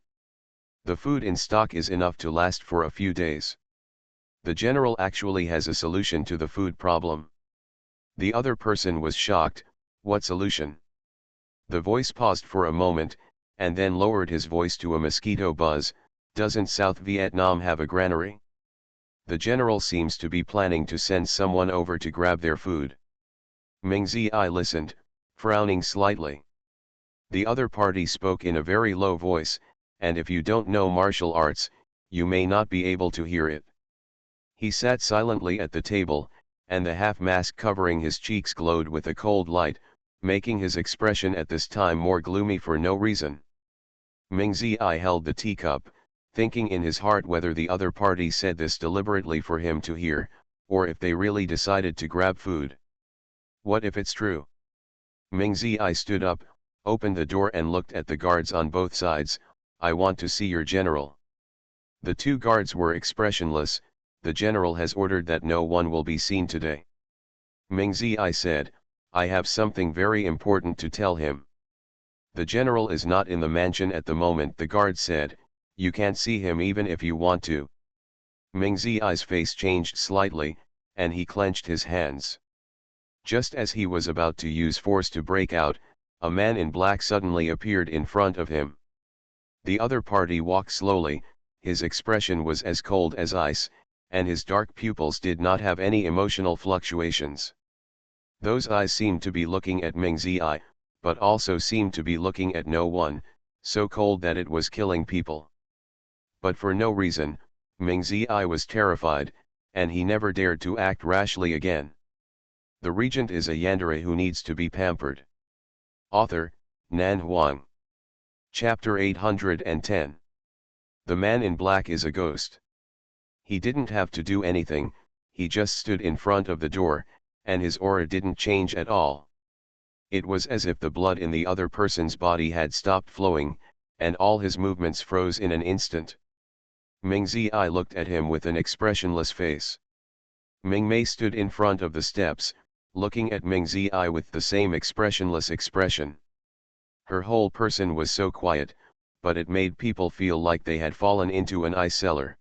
Speaker 1: "The food in stock is enough to last for a few days. The general actually has a solution to the food problem." The other person was shocked. What solution? The voice paused for a moment, and then lowered his voice to a mosquito buzz. Doesn't South Vietnam have a granary? The general seems to be planning to send someone over to grab their food. Ming Zi listened, frowning slightly. The other party spoke in a very low voice, and if you don't know martial arts, you may not be able to hear it. He sat silently at the table, and the half mask covering his cheeks glowed with a cold light, making his expression at this time more gloomy for no reason. Ming Zi held the teacup, thinking in his heart whether the other party said this deliberately for him to hear, or if they really decided to grab food. What if it's true? Ming Zi stood up, opened the door and looked at the guards on both sides. I want to see your general. The two guards were expressionless. The general has ordered that no one will be seen today. Ming Zi said, I have something very important to tell him. The general is not in the mansion at the moment, the guard said. You can't see him even if you want to. Ming Zi's face changed slightly, and he clenched his hands. Just as he was about to use force to break out, a man in black suddenly appeared in front of him. The other party walked slowly. His expression was as cold as ice, and his dark pupils did not have any emotional fluctuations. Those eyes seemed to be looking at Ming Zi, but also seemed to be looking at no one, so cold that it was killing people. But for no reason, Ming Zi was terrified, and he never dared to act rashly again. The regent is a yandere who needs to be pampered. Author, Nan Huang. Chapter 810. The man in black is a ghost. He didn't have to do anything, he just stood in front of the door, and his aura didn't change at all. It was as if the blood in the other person's body had stopped flowing, and all his movements froze in an instant. Ming Zi looked at him with an expressionless face. Ming Mei stood in front of the steps, looking at Ming Zi with the same expressionless expression. Her whole person was so quiet, but it made people feel like they had fallen into an ice cellar.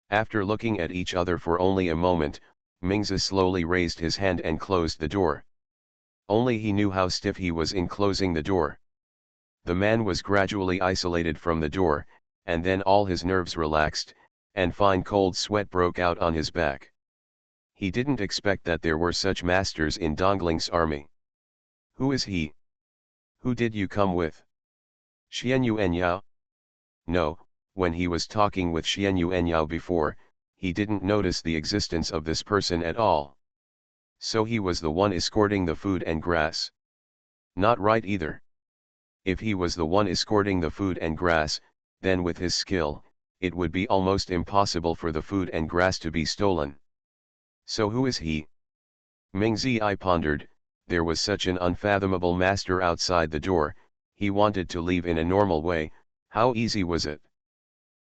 Speaker 1: After looking at each other for only a moment, Ming Zi slowly raised his hand and closed the door. Only he knew how stiff he was in closing the door. The man was gradually isolated from the door, and then all his nerves relaxed, and fine cold sweat broke out on his back. He didn't expect that there were such masters in Dongling's army. Who is he? Who did you come with? Xian Yuanyao? No, when he was talking with Xian Yuanyao before, he didn't notice the existence of this person at all. So he was the one escorting the food and grass. Not right either. If he was the one escorting the food and grass, then with his skill, it would be almost impossible for the food and grass to be stolen. So who is he? Ming Zi pondered. There was such an unfathomable master outside the door. He wanted to leave in a normal way. How easy was it?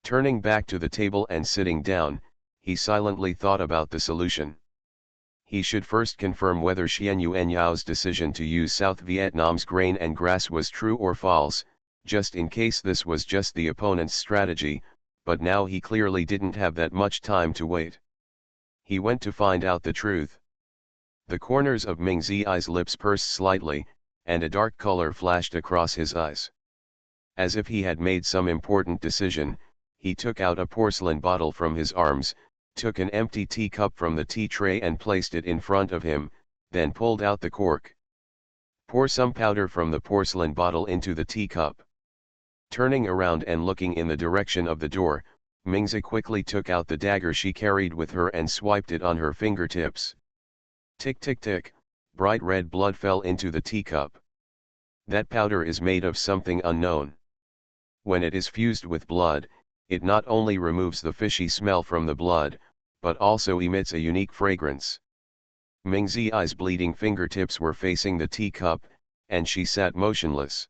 Speaker 1: Turning back to the table and sitting down, he silently thought about the solution. He should first confirm whether Xian Yuanyao's decision to use South Vietnam's grain and grass was true or false, just in case this was just the opponent's strategy, but now he clearly didn't have that much time to wait. He went to find out the truth. The corners of Ming Zi's lips pursed slightly, and a dark color flashed across his eyes. As if he had made some important decision, he took out a porcelain bottle from his arms, took an empty teacup from the tea tray and placed it in front of him, then pulled out the cork. Pour some powder from the porcelain bottle into the teacup. Turning around and looking in the direction of the door, Ming Zi quickly took out the dagger she carried with her and swiped it on her fingertips. Tick tick tick, bright red blood fell into the teacup. That powder is made of something unknown. When it is fused with blood, it not only removes the fishy smell from the blood, but also emits a unique fragrance. Ming Zi's bleeding fingertips were facing the teacup, and she sat motionless.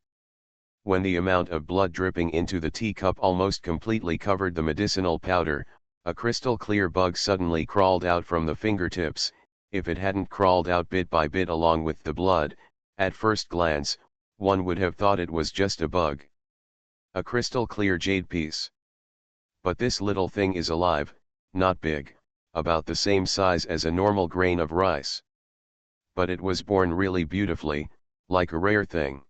Speaker 1: When the amount of blood dripping into the teacup almost completely covered the medicinal powder, a crystal clear bug suddenly crawled out from the fingertips. If it hadn't crawled out bit by bit along with the blood, at first glance, one would have thought it was just a bug. A crystal clear jade piece. But this little thing is alive, not big, about the same size as a normal grain of rice. but it was born really beautifully, like a rare thing.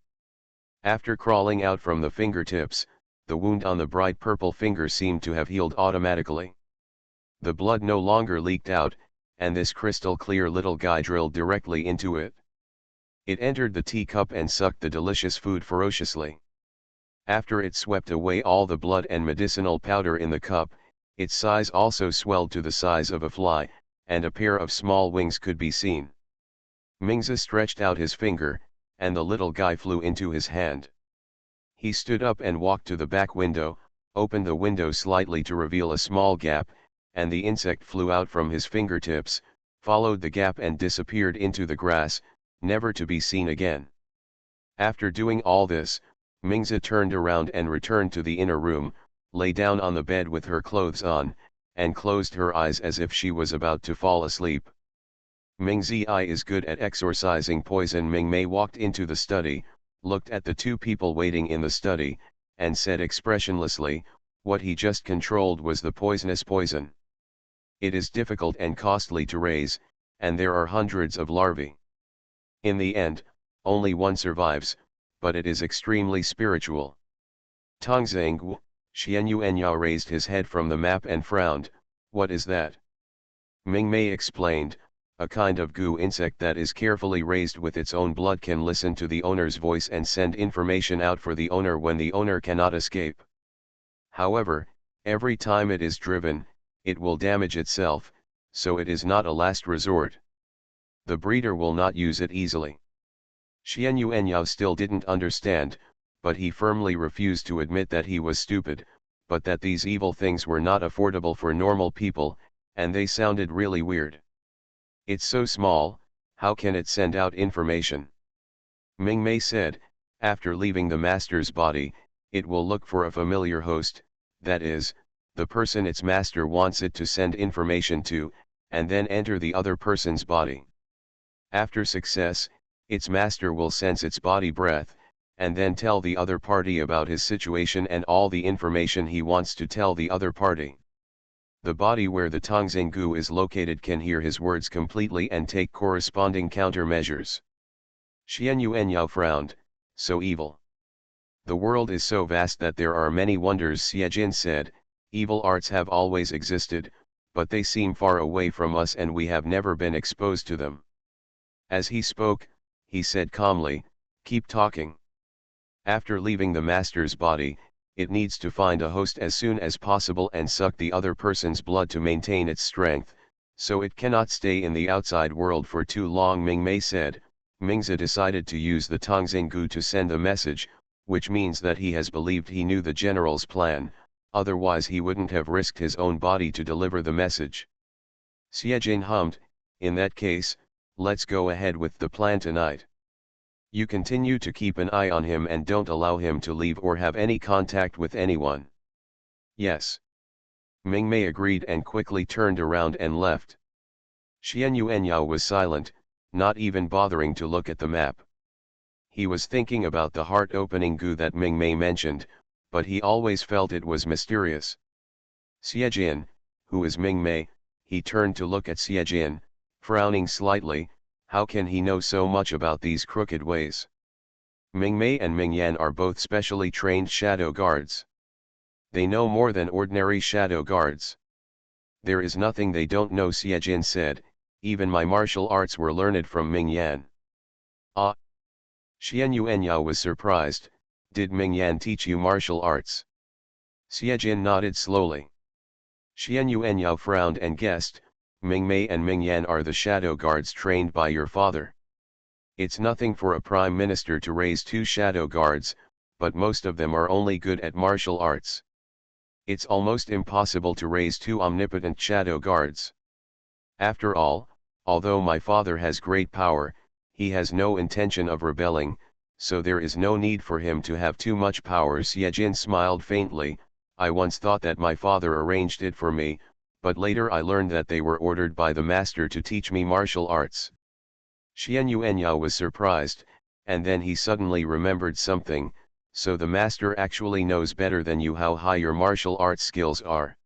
Speaker 1: After crawling out from the fingertips, the wound on the bright purple finger seemed to have healed automatically. The blood no longer leaked out, and this crystal clear little guy drilled directly into it. It entered the teacup and sucked the delicious food ferociously. After it swept away all the blood and medicinal powder in the cup, its size also swelled to the size of a fly, and a pair of small wings could be seen. Mingzi stretched out his finger, and the little guy flew into his hand. He stood up and walked to the back window, opened the window slightly to reveal a small gap, and the insect flew out from his fingertips, followed the gap and disappeared into the grass, never to be seen again. After doing all this, Mingzi turned around and returned to the inner room, lay down on the bed with her clothes on, and closed her eyes as if she was about to fall asleep. Mingzi is good at exorcising poison. Mingmei walked into the study, looked at the two people waiting in the study, and said expressionlessly, what he just controlled was the poisonous poison. It is difficult and costly to raise, and there are hundreds of larvae. In the end, only one survives, but it is extremely spiritual. Tongzheng Xianyuanyao raised his head from the map and frowned, what is that? Mingmei explained, a kind of goo insect that is carefully raised with its own blood can listen to the owner's voice and send information out for the owner when the owner cannot escape. However, every time it is driven, it will damage itself, so it is not a last resort. The breeder will not use it easily. Xianyuanyao still didn't understand, but he firmly refused to admit that he was stupid, but that these evil things were not affordable for normal people, and they sounded really weird. It's so small, how can it send out information? Mingmei said, after leaving the master's body, it will look for a familiar host, that is, the person its master wants it to send information to, and then enter the other person's body. After success, its master will sense its body breath, and then tell the other party about his situation and all the information he wants to tell the other party. The body where the Tongzheng goo is located can hear his words completely and take corresponding countermeasures. Xianyuanyao frowned, so evil. The world is so vast that there are many wonders. Xiejin said, evil arts have always existed, but they seem far away from us and we have never been exposed to them. As he spoke, he said calmly, keep talking. After leaving the master's body, it needs to find a host as soon as possible and suck the other person's blood to maintain its strength, so it cannot stay in the outside world for too long. Mingmei said, Mingzi decided to use the Tongzheng goo to send a message, which means that he has believed he knew the general's plan, otherwise he wouldn't have risked his own body to deliver the message. Xiejin hummed, in that case, let's go ahead with the plan tonight. You continue to keep an eye on him and don't allow him to leave or have any contact with anyone. Yes. Mingmei agreed and quickly turned around and left. Xianyuanyao was silent, not even bothering to look at the map. He was thinking about the heart-opening goo that Mingmei mentioned, but he always felt it was mysterious. Xiejin, who is Mingmei? He turned to look at Xiejin, frowning slightly. How can he know so much about these crooked ways? Mingmei and Mingyan are both specially trained shadow guards. They know more than ordinary shadow guards. There is nothing they don't know, Xiejin said, even my martial arts were learned from Mingyan. Ah! Xianyuanyao was surprised, did Mingyan teach you martial arts? Xiejin nodded slowly. Xianyuanyao frowned and guessed, Mingmei and Mingyan are the shadow guards trained by your father. It's nothing for a prime minister to raise two shadow guards, but most of them are only good at martial arts. It's almost impossible to raise two omnipotent shadow guards. After all, although my father has great power, he has no intention of rebelling, so there is no need for him to have too much power. Xiejin smiled faintly, I once thought that my father arranged it for me, but later I learned that they were ordered by the master to teach me martial arts. Xianyuanyao was surprised, and then he suddenly remembered something, so the master actually knows better than you how high your martial arts skills are.